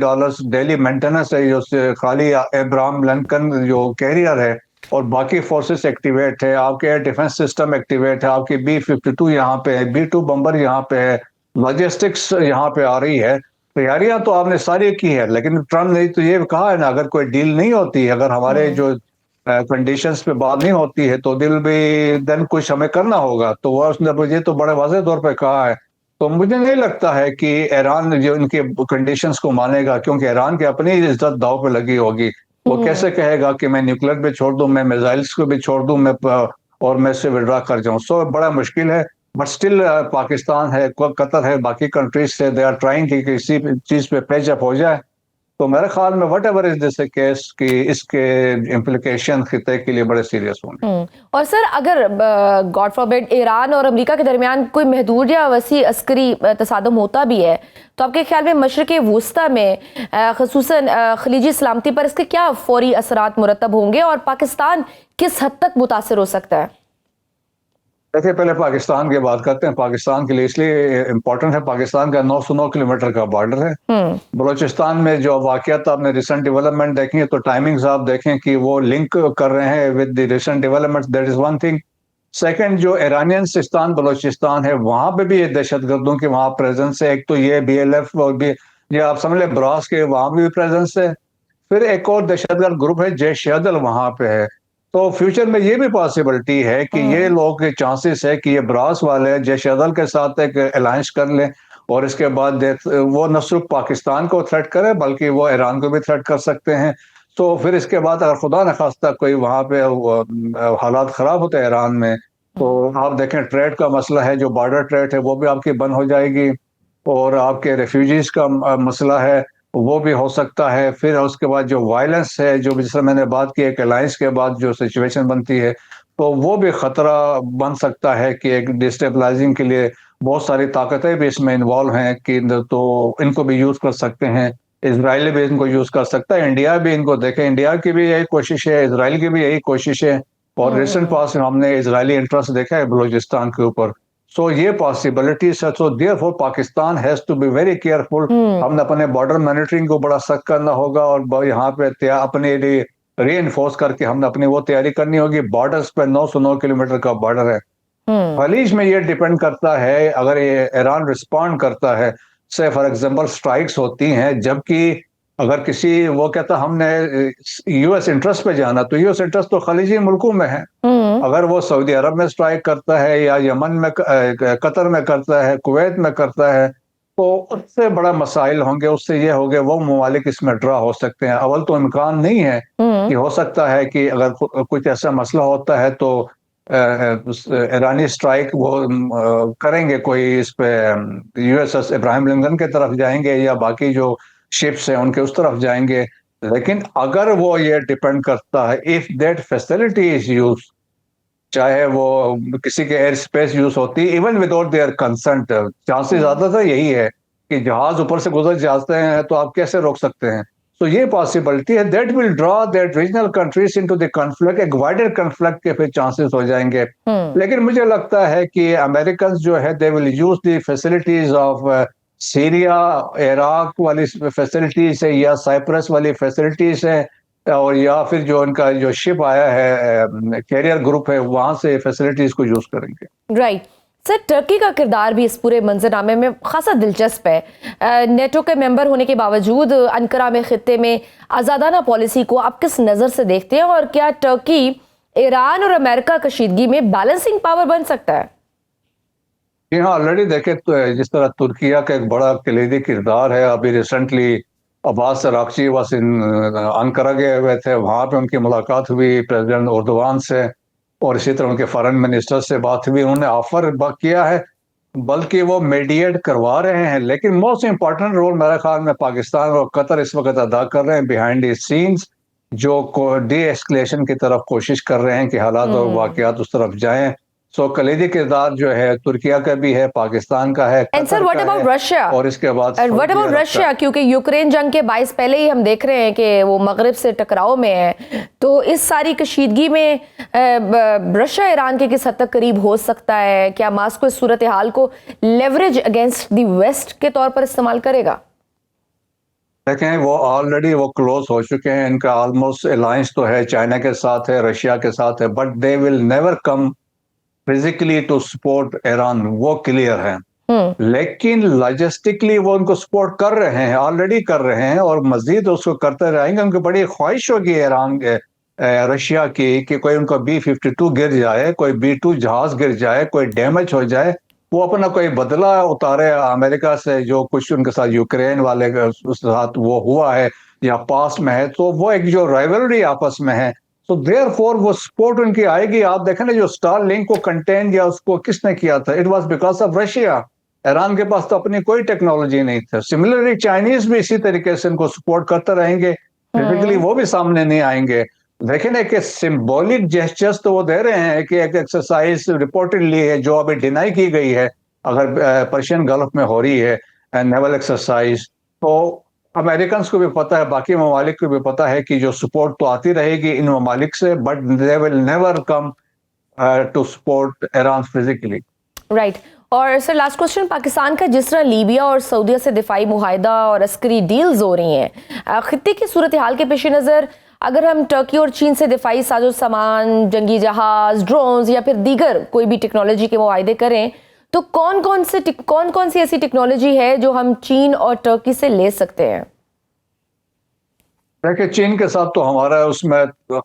डेली मेंटेनेंस है, जो खाली एब्राहम लिंकन जो कैरियर है, और बाकी फोर्सेस एक्टिवेट है, आपके एयर डिफेंस सिस्टम एक्टिवेट है, आपकी B-52 यहाँ पे है, B-2 बम्बर यहाँ पे है, लॉजिस्टिक्स यहाँ पे आ रही है। तैयारियां तो आपने सारी की है, लेकिन ट्रम्प ने तो ये कहा है ना, अगर कोई डील नहीं होती, अगर हमारे जो कंडीशंस पे बात नहीं होती है, तो दिल भी देन कुछ हमें करना होगा। तो वह उसने मुझे तो बड़े वाज़ेह तौर पे कहा है। तो मुझे नहीं लगता है कि ईरान जो इनके कंडीशंस को मानेगा, क्योंकि ईरान की अपनी इज्जत दांव पे लगी होगी। वो कैसे कहेगा कि मैं न्यूक्लियर भी छोड़ दूं, मैं मिसाइल्स को भी छोड़ दूं, मैं और मैं इससे विड्रॉ कर जाऊं। सो बड़ा मुश्किल है, बट स्टिल पाकिस्तान है, कतर है, बाकी कंट्रीज से दे आर ट्राइंग कि किसी चीज पे पैच अप हो जाए। तो मेरे ख्याल में what ever is this case कि इसके इम्प्लीकेशन खिते के लिए बड़े सीरियस होंगे। और सर, अगर गॉड फॉरबिड ईरान और अमेरिका के दरमियान कोई महदूद या वसी अस्करी तसादम होता भी है, तो आपके ख्याल में मशरक़ वस्ता में ख़ुसूसन खलीजी सलामती पर इसके क्या फौरी असरात मुरतब होंगे और पाकिस्तान किस हद तक मुतासर हो सकता है? देखिए, पहले पाकिस्तान की बात करते हैं। पाकिस्तान के लिए इसलिए इम्पोर्टेंट है, पाकिस्तान का 909 किलोमीटर का बॉर्डर है। बलोचिस्तान में जो वाकयात आपने रिसेंट डेवलपमेंट देखी है, तो टाइमिंग्स आप देखें कि वो लिंक कर रहे हैं with the recent developments, that is one thing. Second, जो ईरानियन सिस्तान बलोचिस्तान है, वहां पे भी ये दहशतगर्दों की वहां प्रेजेंस है। एक तो ये BLF और भी, ये आप समझ लें ब्रास के वहां भी प्रेजेंस है। फिर एक और दहशतगर्द ग्रुप है जैश-ए-अदल, वहां पे है। तो फ्यूचर में ये भी पॉसिबिलिटी है कि ये लोग के चांसेस है कि ये ब्रास वाले जैश-ए-अदल के साथ एक अलायंस कर लें, और इसके बाद वो न सिर्फ पाकिस्तान को थ्रेट करे बल्कि वो ईरान को भी थ्रेट कर सकते हैं। तो फिर इसके बाद अगर खुदा न खास्ता कोई वहाँ पे हालात ख़राब होते हैं ईरान में, तो आप देखें ट्रेड का मसला है, जो बॉर्डर ट्रेड है वो भी आपकी बंद हो जाएगी, और आपके रेफ्यूजीज का मसला है वो भी हो सकता है। फिर उसके बाद जो वायलेंस है, जो जैसे मैंने बात की एक अलायंस के बाद जो सिचुएशन बनती है, तो वो भी खतरा बन सकता है कि एक डिस्टेबलाइजिंग के लिए बहुत सारी ताकतें भी इसमें इन्वॉल्व हैं कि तो इनको भी यूज कर सकते हैं। इसराइल भी इनको यूज कर सकता है, इंडिया भी इनको देखे, इंडिया की भी यही कोशिश है, इसराइल की भी यही कोशिश है, और रिसेंट पास में हमने इजरायली इंटरेस्ट देखा है बलूचिस्तान के ऊपर। सो ये पॉसिबिलिटीज है। So therefore Pakistan has to be very careful. हमने अपने बॉर्डर मॉनिटरिंग को बड़ा सख्त करना होगा, और यहाँ पे अपने लिए री इन्फोर्स करके हमने अपनी वो तैयारी करनी होगी। बॉर्डर्स पे 909 किलोमीटर का बॉर्डर है। खलीज में ये डिपेंड करता है, अगर ये ईरान रिस्पॉन्ड करता है, से फॉर एग्जांपल स्ट्राइक्स होती हैं, जबकि अगर किसी वो कहता हमने यूएस इंटरेस्ट पे जाना, तो यूएस इंटरेस्ट तो खलीजी मुल्कों में है। अगर वो सऊदी अरब में स्ट्राइक करता है या यमन में, कतर में करता है, कुवैत में करता है, तो उससे बड़ा मसाइल होंगे, उससे ये होंगे, वो ममालिक इसमें ड्रा हो सकते हैं। अव्वल तो इम्कान नहीं है कि हो सकता है कि अगर कुछ ऐसा मसला होता है तो ईरानी स्ट्राइक वो करेंगे, कोई इस पे यूएसएस इब्राहिम लिंकन के तरफ जाएंगे या बाकी जो शिप्स हैं उनके उस तरफ जाएंगे। लेकिन अगर वो ये डिपेंड करता है, if that facility is use, चाहे वो किसी के एयर स्पेस यूज होती है even without their consent, chances ज्यादातर यही है कि जहाज ऊपर से गुजर जाते हैं तो आप कैसे रोक सकते हैं। तो ये पॉसिबिलिटी है, that will draw that regional countries into the conflict, एक वाइडर कॉन्फ्लिक्ट के फिर चांसेस हो जाएंगे। लेकिन मुझे लगता है कि अमेरिकन जो है they will use the facilities of Syria, Iraq वाली फैसिलिटीज है या साइप्रस वाली फैसिलिटीज है, और या फिर जो उनका जो शिप आया है, कैरियर ग्रुप है, वहां से फैसिलिटीज को यूज करेंगे। राइट सर, टर्की का किरदार भी इस पूरे मंजरनामे में खासा दिलचस्प है। नेटो के मेंबर होने के बावजूद अंकारा में खित्ते में आज़ादाना पॉलिसी को आप किस नज़र से देखते हैं, और क्या टर्की ईरान और अमेरिका कशीदगी में बैलेंसिंग पावर बन सकता है? जी हाँ, ऑलरेडी देखे तो जिस तरह तुर्किया का एक बड़ा कलीदी किरदार है। अभी recently Abbas Araghchi was in Ankara गए हुए थे, वहाँ पे उनकी मुलाकात हुई प्रेसिडेंट एर्दोगान से, और इसी तरह उनके फॉरेन मिनिस्टर से बात हुई। उन्होंने ऑफर किया है, बल्कि वो मीडिएट करवा रहे हैं। लेकिन मोस्ट इंपॉर्टेंट रोल मेरे ख्याल में पाकिस्तान और कतर इस वक्त अदा कर रहे हैं बिहाइंड द सीन्स, जो डी एस्केलेशन की तरफ कोशिश कर रहे हैं कि हालात और वाकयात उस तरफ जाएं। सो कलीदी किरदार जो है तुर्किया का भी है, पाकिस्तान का है, and sir what about Russia, और इसके बाद व्हाट अबाउट रशिया, क्योंकि यूक्रेन जंग के 22 पहले ही हम देख रहे हैं कि वो मगरिब से टकराव में है। तो इस सारी कशीदगी में रशिया ईरान के किस हद तक करीब हो सकता है? क्या मास्को इस सूरत हाल को लेवरेज अगेंस्ट द वेस्ट के तौर पर इस्तेमाल करेगा? देखें, वो ऑलरेडी वो क्लोज हो चुके हैं, इनका ऑलमोस्ट अलायंस तो है, चाइना के साथ है, रशिया के साथ है, but they will never come physically to support Iran, वो क्लियर है। लेकिन लॉजिस्टिकली वो उनको सपोर्ट कर रहे हैं, ऑलरेडी कर रहे हैं, और मजीद उसको करते रहेंगे। उनकी बड़ी ख्वाहिश होगी ईरान रशिया की कि कोई उनका B-52 गिर जाए, कोई B-2 जहाज गिर जाए, कोई डैमेज हो जाए, वो अपना कोई बदला उतारे अमेरिका से, जो कुछ उनके साथ यूक्रेन वाले उस साथ वो हुआ है या पास में है। तो वो एक जो राइवलरी आपस में है, तो देयरफॉर वो सपोर्ट उनकी आएगी। आप देखें ना, जो स्टारलिंक को कंटेन या उसको किसने किया था, it was because of Russia. Iran के पास तो अपनी कोई टेक्नोलॉजी नहीं थी। सिमिलरली चाइनीज भी इसी तरीके से इनको सपोर्ट करते रहेंगे, फिजिकली वो भी सामने नहीं आएंगे। लेकिन एक सिंबॉलिक जेस्चर्स तो वो दे रहे हैं कि एक एक्सरसाइज रिपोर्टेडली है जो अभी डिनाई की गई है, अगर पर्शियन गल्फ में हो रही है नेवल एक्सरसाइज, तो अमेरिकन को भी पता है, बाकी ममालिक को भी पता है कि जो सपोर्ट तो आती रहेगी इन ममालिक से, but they will never come to support Iran physically. Right. और सर लास्ट क्वेश्चन, पाकिस्तान का जिस तरह लीबिया और सऊदीया से दिफाई मुआहिदा और अस्करी डील्स हो रही हैं, खित्ते की सूरत हाल के पेश नज़र अगर हम टर्की और चीन से दिफाई साजो सामान, जंगी जहाज, ड्रोन्स या फिर दीगर कोई भी टेक्नोलॉजी के मुआहिदे करें, तो कौन कौन सी ऐसी टेक्नोलॉजी है जो हम चीन और टर्की से ले सकते हैं? देखिए, चीन के साथ तो हमारा उसमें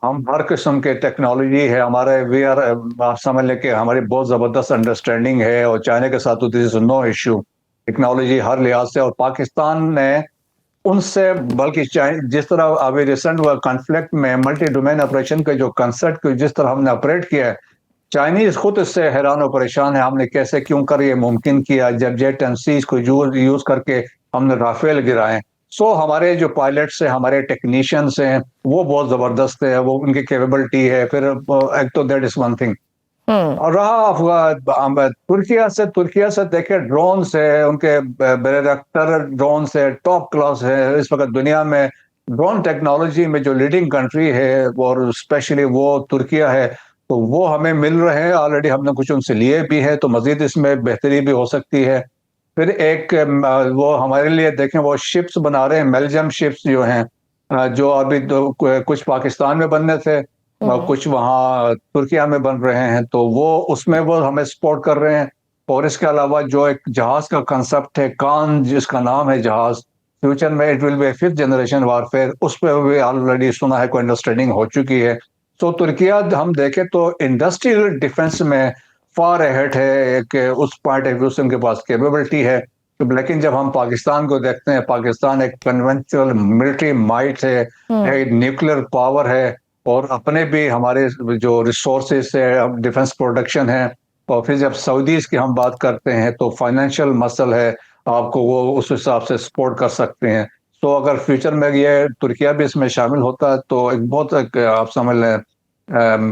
हम हर किस्म के टेक्नोलॉजी है हमारे, वी आर, आप समझ लें कि हमारी बहुत ज़बरदस्त अंडरस्टैंडिंग है, और चाइना के साथ तो this is no issue. Technology हर लिहाज से, और पाकिस्तान ने उनसे बल्कि जिस तरह अभी रिसेंट हुआ कॉन्फ्लिक्ट में मल्टी डोमेन ऑपरेशन के जो कंसेप्ट को जिस तरह हमने ऑपरेट किया है, चाइनीज खुद इससे हैरान और परेशान है, हमने कैसे क्यों कर ये मुमकिन किया, जब जेट एंड सीज को यूज करके हमने राफेल गिराए। सो हमारे जो पायलट्स हैं, हमारे टेक्नीशियंस हैं, वो बहुत जबरदस्त है, वो उनकी कैपेबिलिटी है। फिर एक तो दैट इज वन थिंग। और रहा तुर्किया से देखे ड्रोन्स है, उनके बैरक्टर ड्रोन्स है, टॉप क्लास है। इस वक्त दुनिया में ड्रोन टेक्नोलॉजी में जो लीडिंग कंट्री है और स्पेशली वो तुर्किया है, तो वो हमें मिल रहे हैं। ऑलरेडी हमने कुछ उनसे लिए भी है, तो मजीद इसमें बेहतरी भी हो सकती है। फिर एक वो हमारे लिए देखें, वो शिप्स बना रहे हैं, मेल्जियम शिप्स जो हैं, जो अभी कुछ पाकिस्तान में बनने थे, कुछ वहाँ तुर्किया में बन रहे हैं, तो वो उसमें वो हमें सपोर्ट कर रहे हैं। और इसके अलावा जो एक जहाज का कंसेप्ट है, कान जिसका नाम है जहाज, फ्यूचर में it will be 5th generation warfare, उस पर भी ऑलरेडी सुना है, कोई अंडरस्टैंडिंग हो चुकी है। तो तुर्किया हम देखें तो इंडस्ट्रियल डिफेंस में फार अहेड है, एक उस पॉइंट ऑफ व्यू से उनके पास कैपेबिलिटी है। तो लेकिन जब हम पाकिस्तान को देखते हैं, पाकिस्तान एक कन्वेंशनल मिलिट्री माइट है, एक न्यूक्लियर पावर है, और अपने भी हमारे जो रिसोर्सेस है, डिफेंस प्रोडक्शन है। और फिर जब सऊदीज की हम बात करते हैं तो फाइनेंशियल मसल है, आपको वो उस हिसाब से सपोर्ट कर सकते हैं। तो अगर फ्यूचर में ये तुर्किया भी इसमें शामिल होता है तो एक बहुत आप समझ लें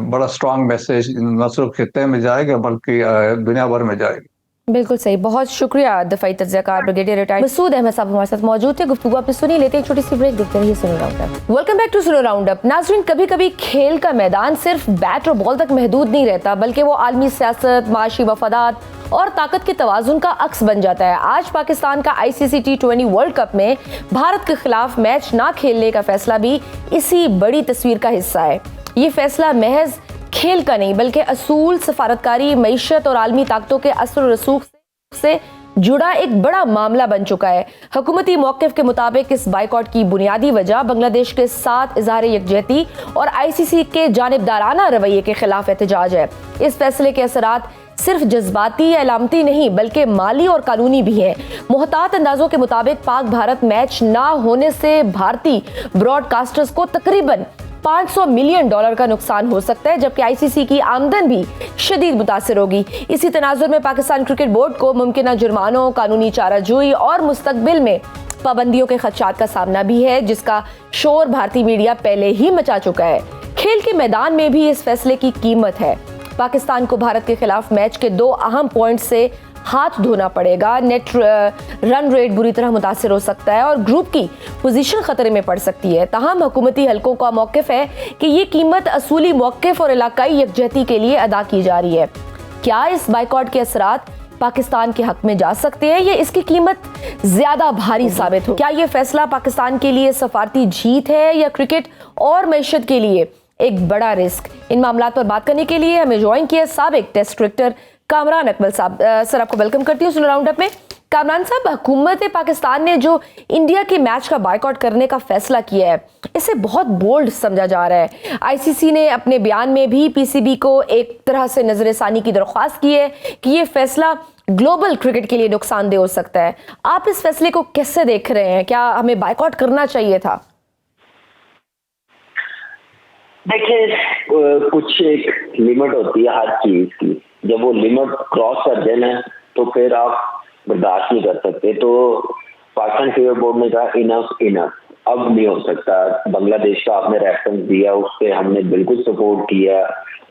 बड़ा स्ट्रांग मैसेज न सिर्फ खित्ते में जाएगा बल्कि दुनिया भर में जाएगा। बिल्कुल सही, बहुत शुक्रिया दफाई तज्ज़ियाकार ब्रिगेडियर रिटायर्ड मसूद अहमद साहब हमारे साथ मौजूद थे। गुफ्तगू आपने सुनी, लेते एक छोटी सी ब्रेक, देखते रहिए Suno round up. Welcome back to Suno round up. नाज़रीन, कभी कभी खेल का मैदान सिर्फ बैट और बॉल तक महदूद नहीं रहता, बल्कि वो आलमी सियासत, माशी मफादात और ताकत के तवाज़ुन का अक्स बन जाता है। आज पाकिस्तान का ICC T20 वर्ल्ड कप में भारत के खिलाफ मैच ना खेलने का फैसला भी इसी बड़ी तस्वीर का हिस्सा है। ये फैसला महज खेल का नहीं, बल्कि असूल, सफारतकारी, मईशत और आलमी ताकतों के असर और रसूख से जुड़ा एक बड़ा मामला बन चुका है। हुकूमती मौक़िफ़ के मुताबिक इस बाइकॉट की बुनियादी वजह बांग्लादेश के साथ इज़हार यकजहती और ICC के जानिबदाराना रवैये के खिलाफ एहतजाज है। इस फैसले के असरात सिर्फ जज्बाती या अलामती नहीं, बल्कि माली और कानूनी भी हैं। मुहतात अंदाजों के मुताबिक पाक भारत मैच ना होने से भारतीय ब्रॉडकास्टर्स को तकरीबन $500 मिलियन का नुकसान हो सकता है, जबकि ICC की आमदन भी शदीद मुतासिर होगी। इसी तनाजुर में पाकिस्तान क्रिकेट बोर्ड को मुमकिन जुर्मानों, कानूनी चाराजोई और मुस्तकबिल में पाबंदियों के खदशात का सामना भी है, जिसका शोर भारतीय मीडिया पहले ही मचा चुका है। खेल के मैदान में भी इस फैसले की कीमत है। पाकिस्तान को भारत के खिलाफ मैच के 2 अहम पॉइंट से हाथ धोना पड़ेगा। नेट रन रेट बुरी तरह मुतासिर हो सकता है और ग्रुप की पोजीशन खतरे में पड़ सकती है। ताहम हुकूमती हलकों का मौक़िफ़ है कि ये कीमत असूली मौक़िफ़ और इलाकाई यकजहती के लिए अदा की जा रही है। क्या इस बाइकॉट के असरात पाकिस्तान के हक में जा सकते हैं या इसकी कीमत ज्यादा भारी साबित हो? क्या ये फैसला पाकिस्तान के लिए सफारती जीत है या क्रिकेट और मैशत के लिए एक बड़ा रिस्क? इन मामलों पर बात करने के लिए हमें ज्वाइन किया साबिक टेस्ट क्रिकेटर कामरान अकमल साहब। सर, आपको वेलकम करती हूँ सुनो राउंड अप में। कामरान साहब, हुकूमत पाकिस्तान ने जो इंडिया के मैच का बायकॉट करने का फैसला किया है, इसे बहुत बोल्ड समझा जा रहा है। ICC ने अपने बयान में भी PCB को एक तरह से नजरसानी की दरख्वास्त की है कि ये फैसला ग्लोबल क्रिकेट के लिए नुकसानदेह हो सकता है। आप इस फैसले को कैसे देख रहे हैं? क्या हमें बायकॉट करना चाहिए था? देखिए, कुछ एक लिमिट होती है हर चीज की। जब वो लिमिट क्रॉस कर देना तो फिर आप बर्दाश्त नहीं कर सकते। तो पाकिस्तान क्रिकेट बोर्ड ने कहा इनफ, अब नहीं हो सकता। बांग्लादेश का आपने रेफरेंस दिया, उस पर हमने बिल्कुल सपोर्ट किया,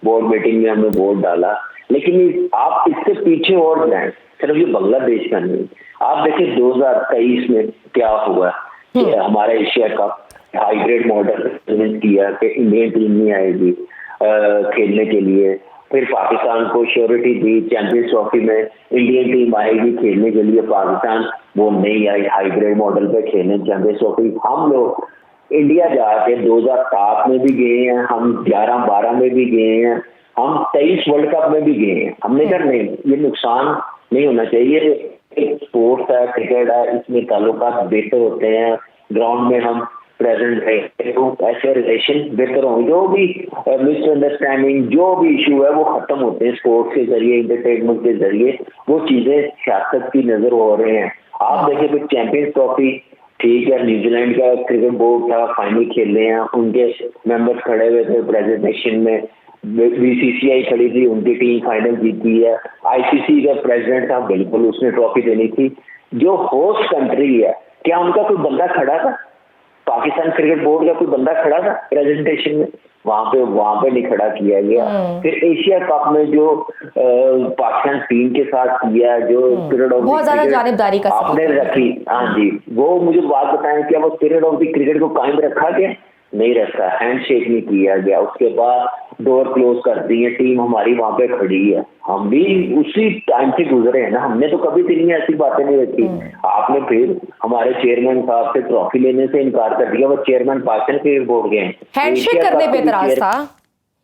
बोर्ड मीटिंग में हमने वोट डाला, लेकिन आप इससे पीछे और जाएं, सिर्फ ये बांग्लादेश का नहीं। आप देखिए 2023 में क्या हुआ कि हमारा एशिया कप हाइब्रिड मॉडल किया कि इंडियन टीम नहीं आएगी खेलने के लिए। फिर पाकिस्तान को श्योरिटी दी, चैंपियंस ट्रॉफी में इंडियन टीम आएगी खेलने के लिए, पाकिस्तान वो नहीं आई हाइब्रिड मॉडल पे खेलने चैंपियंस ट्रॉफी। हम लोग इंडिया जाके 2007 में भी गए हैं, हम 11-12 में भी गए हैं, हम 23 वर्ल्ड कप में भी गए हैं। हमने कहा नहीं, ये नुकसान नहीं होना चाहिए। एक स्पोर्ट्स है, क्रिकेट है, इसमें ताल्लुकात बेहतर होते हैं। ग्राउंड में हम प्रेजेंट है तो ऐसे रिलेशन बेहतर होंगे, जो भी मिसअंडरस्टैंडिंग जो भी इशू है वो खत्म होते हैं स्पोर्ट्स के जरिए, इंटरटेनमेंट के जरिए, वो चीजें सियासत की नजर हो रहे हैं। आप देखिए कुछ चैंपियंस ट्रॉफी, ठीक है, न्यूजीलैंड का क्रिकेट बोर्ड था, फाइनल खेलने हैं, उनके मेंबर्स खड़े हुए थे प्रेजेंटेशन में, बीसीसीआई खड़ी थी, उनकी टीम फाइनल जीती है, आईसीसी का प्रेसिडेंट था, बिल्कुल उसने ट्रॉफी देनी थी। जो होस्ट कंट्री है, क्या उनका कोई बंदा खड़ा था? पाकिस्तान क्रिकेट बोर्ड का कोई बंदा खड़ा था प्रेजेंटेशन में? वहां पे नहीं खड़ा किया गया। फिर एशिया कप में जो पाकिस्तान टीम के साथ किया, जो पीरियड ऑफ बहुत ज्यादा जानिबदारी का आपने रखी, हाँ जी, वो मुझे बात बताएं, क्या वो पीरियड ऑफ द क्रिकेट को कायम रखा गया? नहीं रखा, हैंडशेक नहीं किया गया, उसके बाद डोर क्लोज कर दिए, टीम हमारी वहां पे खड़ी है। हम भी उसी टाइम से गुजरे हैं ना, हमने तो कभी इतनी ऐसी बातें नहीं रखी। आपने फिर हमारे चेयरमैन साहब से ट्रॉफी लेने से इनकार कर दिया, वो चेयरमैन पाकिस्तान क्रिकेट बोर्ड के हैं, हैंडशेक करने पे इतराज था।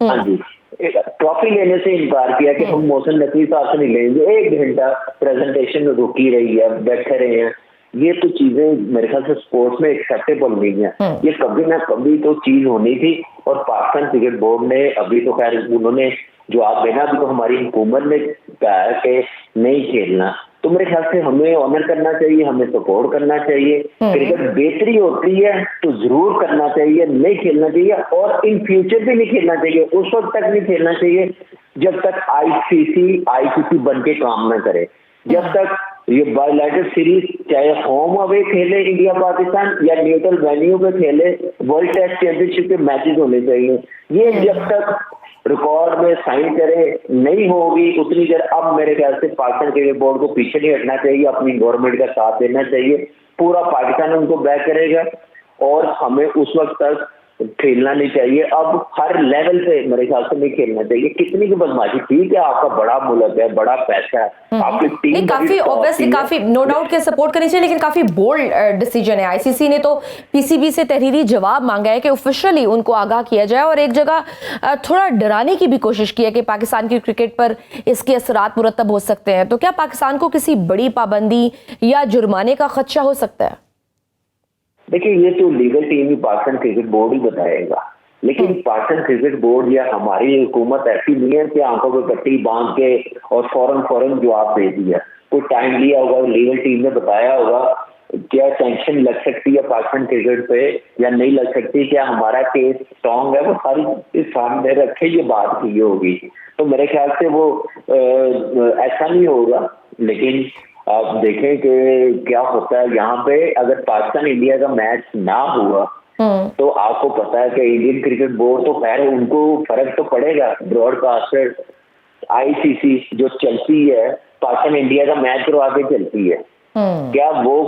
हाँ जी, ट्रॉफी लेने से इनकार किया कि हम मोहसिन नकवी साहब से नहीं लेंगे। 1 घंटा प्रेजेंटेशन रुकी रही है, बैठे रहे हैं। ये तो चीजें मेरे ख्याल से स्पोर्ट्स में एक्सेप्टेबल नहीं है। ये कभी ना कभी तो चीज होनी थी, और पाकिस्तान क्रिकेट बोर्ड ने अभी तो खैर उन्होंने जवाब देना, अभी तो हमारी हुकूमत ने कहा है कि नहीं खेलना, तो मेरे ख्याल से हमें ऑनर करना चाहिए, हमें सपोर्ट करना चाहिए। क्रिकेट बेहतरी होती है तो जरूर करना चाहिए, नहीं खेलना चाहिए, और इन फ्यूचर भी नहीं खेलना चाहिए। उस वक्त तक नहीं खेलना चाहिए जब तक आईसीसी बन के काम ना करे, जब तक ये बायलैटरल सीरीज चाहे होम अवे खेले इंडिया पाकिस्तान या न्यूट्रल वेन्यू पे खेले, वर्ल्ड टेस्ट चैंपियनशिप के मैचेस होने चाहिए। ये जब तक रिकॉर्ड में साइन करे नहीं होगी उतनी देर अब मेरे ख्याल से पाकिस्तान क्रिकेट बोर्ड को पीछे नहीं हटना चाहिए, अपनी गवर्नमेंट का साथ देना चाहिए, पूरा पाकिस्तान उनको बैक करेगा, और हमें उस वक्त तक खेलना नहीं चाहिए। अब हर लेवल पे मेरे ख्याल से नहीं खेलना चाहिए। कितनी की बदमाशी, ठीक है, आपका बड़ा मुल्क है, बड़ा पैसा है, आपकी टीम काफी ऑब्वियसली काफी नो डाउट के सपोर्ट करनी चाहिए, लेकिन काफी बोल्ड डिसीजन है। आईसीसी ने तो पीसीबी से तहरीरी जवाब मांगा है कि ऑफिशियली उनको आगाह किया जाए, और एक जगह थोड़ा डराने की भी कोशिश की है कि पाकिस्तान की क्रिकेट पर इसके असरात मुरतब हो सकते हैं। तो क्या पाकिस्तान को किसी बड़ी पाबंदी या जुर्माने का खदशा हो सकता है? देखिए, ये तो लीगल टीम ही पाकिस्तान क्रिकेट बोर्ड ही बताएगा, लेकिन पाकिस्तान क्रिकेट बोर्ड या हमारी हुकूमत ऐसी नहीं है कि आंखों पर पट्टी बांध के और फौरन जवाब दे दिया। कोई टाइम लिया होगा, लीगल टीम ने बताया होगा क्या सैंक्शन लग सकती है पाकिस्तान क्रिकेट पे या नहीं लग सकती, क्या हमारा केस स्ट्रॉन्ग है, वो सारी सामने रखे ये बात की होगी। तो मेरे ख्याल से वो ऐसा नहीं होगा, लेकिन आप देखें कि क्या होता है यहाँ पे। अगर पाकिस्तान इंडिया का मैच ना हुआ तो आपको पता है कि इंडियन क्रिकेट बोर्ड तो खैर उनको फर्क तो पड़ेगा, ब्रॉडकास्टर आईसीसी जो चलती है पाकिस्तान इंडिया का मैच करवा के चलती है, क्या वो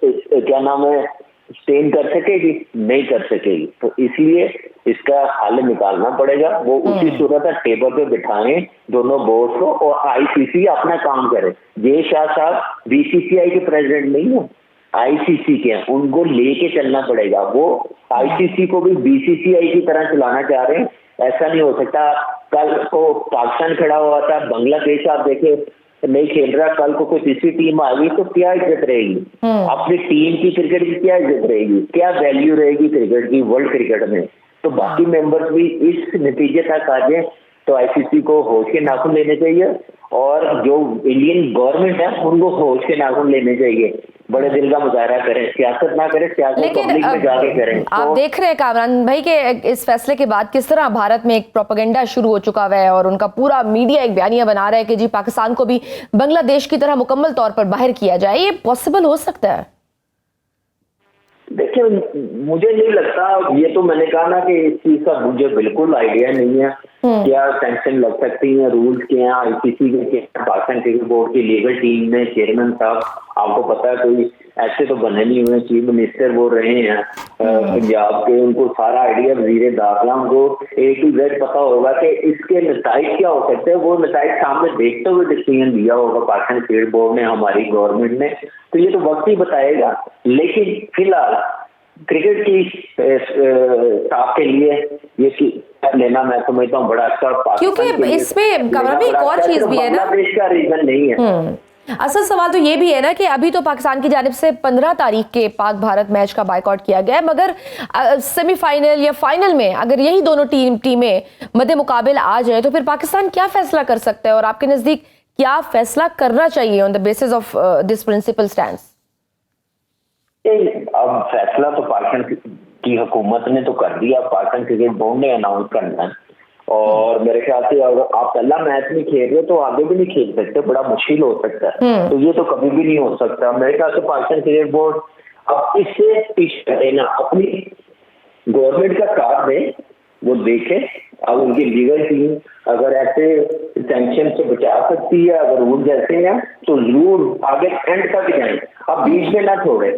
क्या नाम है स्टेन कर सकेगी? नहीं कर सकेगी। तो इसलिए इसका हल निकालना पड़ेगा। वो उसी सूरत है, टेबल पे बिठाएं दोनों बोर्ड को और आईसीसी अपना काम करे। ये शाह साहब बीसीसीआई के प्रेसिडेंट नहीं है, आईसीसी के हैं, उनको लेके चलना पड़ेगा। वो आईसीसी को भी बीसीसीआई की तरह चलाना चाह रहे हैं, ऐसा नहीं हो सकता। कल को पाकिस्तान खड़ा हुआ था, बांग्लादेश आप देखे नहीं खेल रहा, कल को कोई तीसरी टीम आ गई तो क्या इज्जत रहेगी? अपनी टीम की क्रिकेट की क्या इज्जत रहेगी, क्या वैल्यू रहेगी क्रिकेट की वर्ल्ड क्रिकेट में? तो बाकी मेंबर्स भी इस नतीजे तक आ जाए तो आईसीसी को होश के नाखून लेने चाहिए, और जो इंडियन गवर्नमेंट है उनको होश के नाखून लेने चाहिए। बड़े दिल का मुजाहरा करें, सियासत ना करें, सियासत पब्लिक में जाके करें। आप देख रहे हैं कामरान भाई के इस फैसले के बाद किस तरह भारत में एक प्रोपेगेंडा शुरू हो चुका है, और उनका पूरा मीडिया एक बयानिया बना रहा है कि जी पाकिस्तान को भी बांग्लादेश की तरह मुकम्मल तौर पर बाहर किया जाए। ये पॉसिबल हो सकता है? देखिए, मुझे नहीं लगता। ये तो मैंने कहा ना कि इस चीज का मुझे बिल्कुल आइडिया नहीं है क्या सैंक्शन लग सकती है, रूल्स के हैं आईसीसी के, पाकिस्तान क्रिकेट बोर्ड की लीगल टीम में चेयरमैन साहब आपको पता है कोई ऐसे तो बने नहीं हुए, चीफ मिनिस्टर वो रहे हैं पंजाब के, उनको सारा आइडिया, वजीर दाखिला उनको A to Z पता होगा कि इसके नताइज क्या हो सकते हैं। वो नताइज सामने देखते हुए डिसीजन दिया होगा पाकिस्तान क्रिकेट बोर्ड ने, हमारी गवर्नमेंट ने, तो ये तो वक्त ही बताएगा। लेकिन फिलहाल क्रिकेट की साफ के लिए ये लेना मैं समझता हूँ बड़ा अच्छा, क्योंकि इसमें कमरा में एक और चीज भी है ना, बांग्लादेश का रीजन नहीं है। असल सवाल तो ये भी है ना कि अभी तो पाकिस्तान की जानिब से 15 तारीख के पाक भारत मैच का बायकॉट किया गया है, मगर सेमीफाइनल या फाइनल में अगर यही दोनों टीमें मद्दे मुकाबिल आ जाए तो फिर पाकिस्तान क्या फैसला कर सकता है और आपके नजदीक क्या फैसला करना चाहिए on the basis of this principle stand? अब फैसला तो पाकिस्तान की हुकूमत ने तो कर दिया, पाकिस्तान क्रिकेट बोर्ड ने अनाउंस करना है और मेरे ख्याल से अगर आप पहला मैच नहीं खेल रहे तो आगे भी नहीं खेल सकते, बड़ा मुश्किल हो सकता है। तो ये तो कभी भी नहीं हो सकता। मेरे ख्याल से पाकिस्तान क्रिकेट बोर्ड अब इससे पीछे रहना, अपनी गवर्नमेंट का साथ दे, वो देखे। अब उनकी लीगल टीम अगर ऐसे सैंक्शन से बचा सकती है, अगर रूल जैसे हैं तो जरूर आगे एंड तक जाए, अब बीच में ना छोड़े,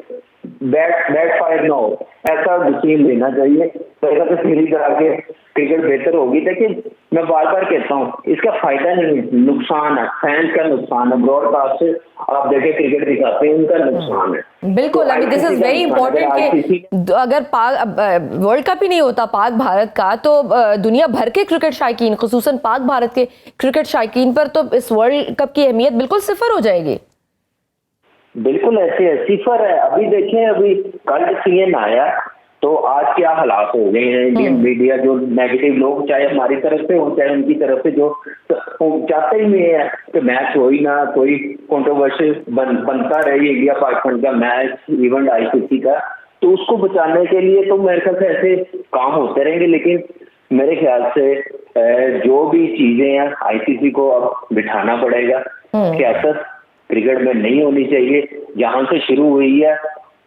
बैट फायर ना हो, ऐसा डिसीजन लेना चाहिए। तो ऐसा तो सीरीज आगे क्रिकेट बेहतर होगी। लेकिन मैं बार बार कहता हूँ इसका फायदा नहीं है, नुकसान है, फैंस का नुकसान है, ब्रॉडकास्ट से आप देखे क्रिकेट दिखाते हैं उनका नुकसान है। बिल्कुल, अभी दिस इज वेरी इंपॉर्टेंट कि अगर वर्ल्ड कप ही नहीं होता पाक भारत का तो दुनिया भर के क्रिकेट शायकीन, खुसूसन पाक भारत के क्रिकेट शायकीन पर तो इस वर्ल्ड कप की अहमियत बिल्कुल सिफर हो जाएगी। बिल्कुल ऐसे है, सिफर है। अभी देखें, अभी कल सीएन आया तो आज क्या हालात हो गए हैं। इंडियन मीडिया जो नेगेटिव लोग, चाहे हमारी तरफ से हो चाहे उनकी तरफ से, जो चाहते ही नहीं है कि मैच हो ही ना, कोई कंट्रोवर्सी बनता रहे इंडिया पाकिस्तान का मैच, इवेंट आईसीसी का, तो उसको बचाने के लिए तो मेरे ख्याल से ऐसे काम होते रहेंगे। लेकिन मेरे ख्याल से जो भी चीजें हैं आईसीसी को अब बिठाना पड़ेगा। सियासत क्रिकेट में नहीं होनी चाहिए, जहां से शुरू हुई है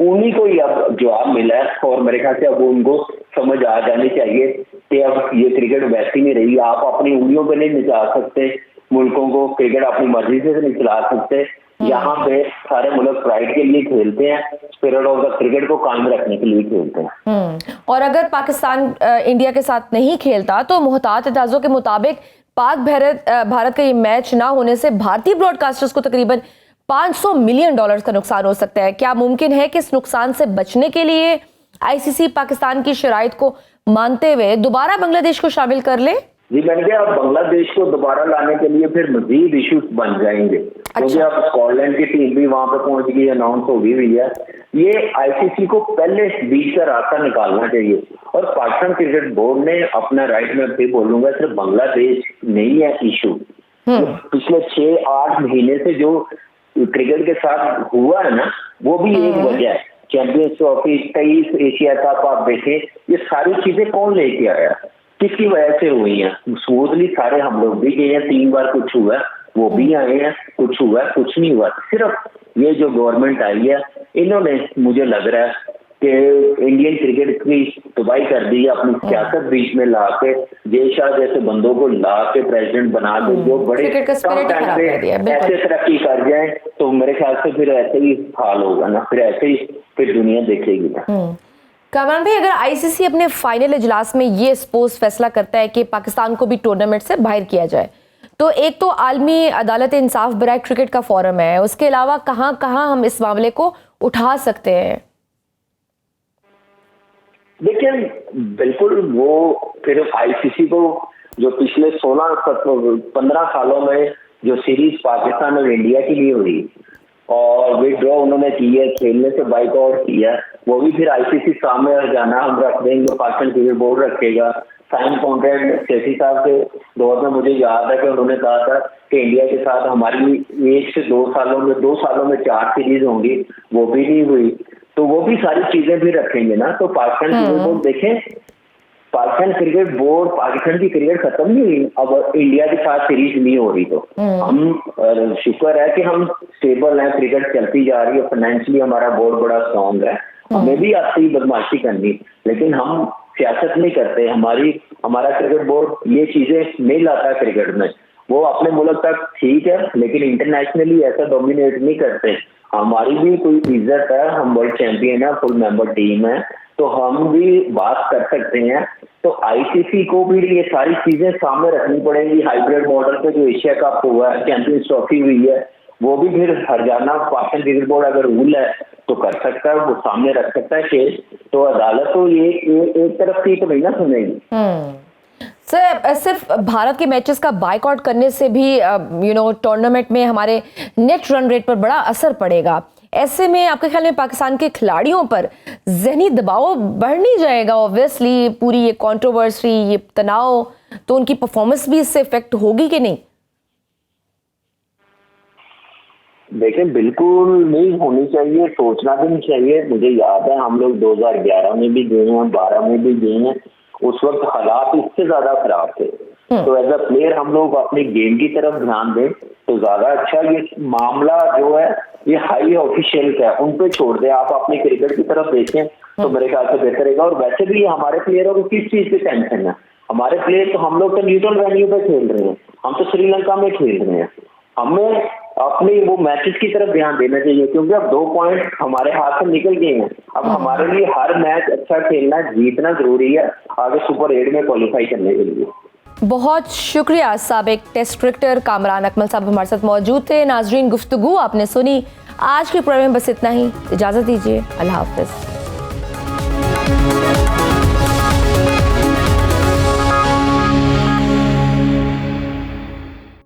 उन्हीं को ही अब जवाब मिला है और मेरे ख्याल से अब उनको समझ आ जानी चाहिए कि अब ये क्रिकेट वैसी नहीं रही। आप अपनी उंगलियों पे नहीं निकाल सकते मुल्कों को, क्रिकेट अपनी मर्जी से नहीं चला सकते। यहाँ पे सारे मुल्क प्राइड के लिए खेलते हैं, स्पिरिट ऑफ द क्रिकेट को कायम रखने के लिए खेलते हैं। और अगर पाकिस्तान इंडिया के साथ नहीं खेलता तो मुहतात एतजाज़ों के मुताबिक पाक भारत का ये मैच ना होने से भारतीय ब्रॉडकास्टर्स को तकरीबन $500 मिलियन का नुकसान हो सकता है। क्या मुमकिन है कि इस नुकसान से बचने के लिए आईसीसी पाकिस्तान की शराइत को मानते हुए दोबारा बांग्लादेश को शामिल कर ले? जी, मैंने कहा अब बांग्लादेश को दोबारा लाने के लिए फिर मजीद इश्यूज बन जाएंगे। क्योंकि अब स्कॉटलैंड की टीम भी वहां पे पहुंच गई, अनाउंस हो गई हुई है। ये आईसीसी को पहले बीच का रास्ता निकालना चाहिए और पाकिस्तान क्रिकेट बोर्ड ने अपना राइट, में भी बोलूंगा, सिर्फ बांग्लादेश नहीं है इशू। पिछले 6-8 महीने से जो क्रिकेट के साथ हुआ है ना, वो भी एक वजह है। चैंपियंस ट्रॉफी, 23 एशिया कप आप देखें, ये सारी चीजें कौन लेके आया, किसकी वजह से हुई हैं? स्मूथली सारे हम लोग भी गए हैं, 3 बार कुछ हुआ, वो भी आए हैं, कुछ हुआ, कुछ नहीं हुआ। सिर्फ ये जो गवर्नमेंट आई है, इन्होंने मुझे लग रहा है कि इंडियन क्रिकेट की तबाही कर दी है, अपनी सियासत बीच में ला के, जय शाह जैसे बंदों को ला के प्रेसिडेंट बना के, जो बड़े कम टाइम पे ऐसे तरक्की कर जाए, तो मेरे ख्याल से फिर ऐसे ही हाल होगा ना, फिर ऐसे ही फिर दुनिया देखेगी ना। कामरान भाई, अगर आईसीसी अपने फाइनल इजलास में ये सपोज फैसला करता है कि पाकिस्तान को भी टूर्नामेंट से बाहर किया जाए, तो एक तो आलमी अदालत इंसाफ बराए क्रिकेट का फोरम है, उसके अलावा कहाँ कहाँ हम इस मामले को उठा सकते हैं? देखिए, बिल्कुल वो फिर आईसीसी को जो पिछले 16-15 सालों में जो सीरीज पाकिस्तान और इंडिया के लिए हुई और विड्रॉ उन्होंने की है, खेलने से बाइकआउट किया, वो भी फिर आईसीसी सामने जाना हम रख देंगे, पाकिस्तान क्रिकेट बोर्ड रखेगा। साइन कॉन्ट्रैक्ट सेठी साहब के दौर में मुझे याद है कि उन्होंने कहा था कि इंडिया के साथ हमारी 1 से 2 सालों में 4 सीरीज होंगी, वो भी नहीं हुई। तो वो भी सारी चीजें भी रखेंगे ना। तो पाकिस्तान क्रिकेट बोर्ड देखें, पाकिस्तान क्रिकेट बोर्ड, पाकिस्तान की क्रिकेट खत्म नहीं हुई, अब इंडिया के साथ सीरीज नहीं हो रही। तो हम शुक्र है कि हम स्टेबल हैं, क्रिकेट चलती जा रही है, फाइनेंशियली हमारा बोर्ड बड़ा स्ट्रॉन्ग है। हमें भी आती बदमाशी करनी, लेकिन हम सियासत नहीं करते। हमारा क्रिकेट बोर्ड ये चीजें नहीं लाता क्रिकेट में, वो अपने मुल्क तक ठीक है, लेकिन इंटरनेशनली ऐसा डोमिनेट नहीं करते। हमारी भी कोई इज्जत है, हम वर्ल्ड चैंपियन है, फुल मेंबर टीम है, तो हम भी बात कर सकते हैं। तो आईसीसी को भी ये सारी चीजें सामने रखनी पड़ेगी। हाइब्रिड मॉडल पे जो एशिया कप हुआ है, चैंपियंस ट्रॉफी हुई है, वो भी फिर हरजाना पाकिस्तान क्रिकेट बोर्ड अगर रूल है तो कर सकता है, वो सामने रख सकता है केस। तो अदालत तो ये एक तरफ की तो नहीं ना सुनेगी। सर सिर्फ भारत के मैचेस का बायकॉट करने से भी टूर्नामेंट में हमारे नेट रन रेट पर बड़ा असर पड़ेगा। ऐसे में आपके ख्याल में पाकिस्तान के खिलाड़ियों पर जहनी दबाव बढ़ नहीं जाएगा? ऑब्वियसली पूरी ये कंट्रोवर्सी, ये तनाव, तो उनकी परफॉर्मेंस भी इससे इफेक्ट होगी कि नहीं? देखें, बिल्कुल नहीं होनी चाहिए, सोचना भी नहीं चाहिए। मुझे याद है हम लोग 2011 में भी गए हैं, 12 में भी गए हैं, उस वक्त हालात इससे ज्यादा खराब थे। तो एज अ प्लेयर हम लोग अपनी गेम की तरफ ध्यान दें तो ज्यादा अच्छा। ये मामला जो है ये हाई ऑफिशियल का है, उन पे छोड़ दें, आप अपनी क्रिकेट की तरफ देखें तो मेरे ख्याल से बेहतर रहेगा। और वैसे भी हमारे प्लेयरों को किस चीज की टेंशन है? हमारे प्लेयर तो, हम लोग तो न्यूट्रल वेन्यू पे खेल रहे हैं, हम तो श्रीलंका में खेल रहे हैं। हमें अपने वो मैचेस की तरफ ध्यान देना चाहिए, क्योंकि अब 2 पॉइंट हमारे हाथ से निकल गए हैं। अब हमारे लिए हर मैच अच्छा खेलना, जीतना जरूरी है आगे सुपर 8 में क्वालिफाई करने के लिए। बहुत शुक्रिया। साबिक टेस्ट क्रिकेटर कामरान अकमल साहब हमारे साथ मौजूद थे। नाजरीन, गुफ्तगू आपने सुनी। आज के प्रोग्राम में बस इतना ही, इजाजत दीजिए, अल्लाह हाफिज।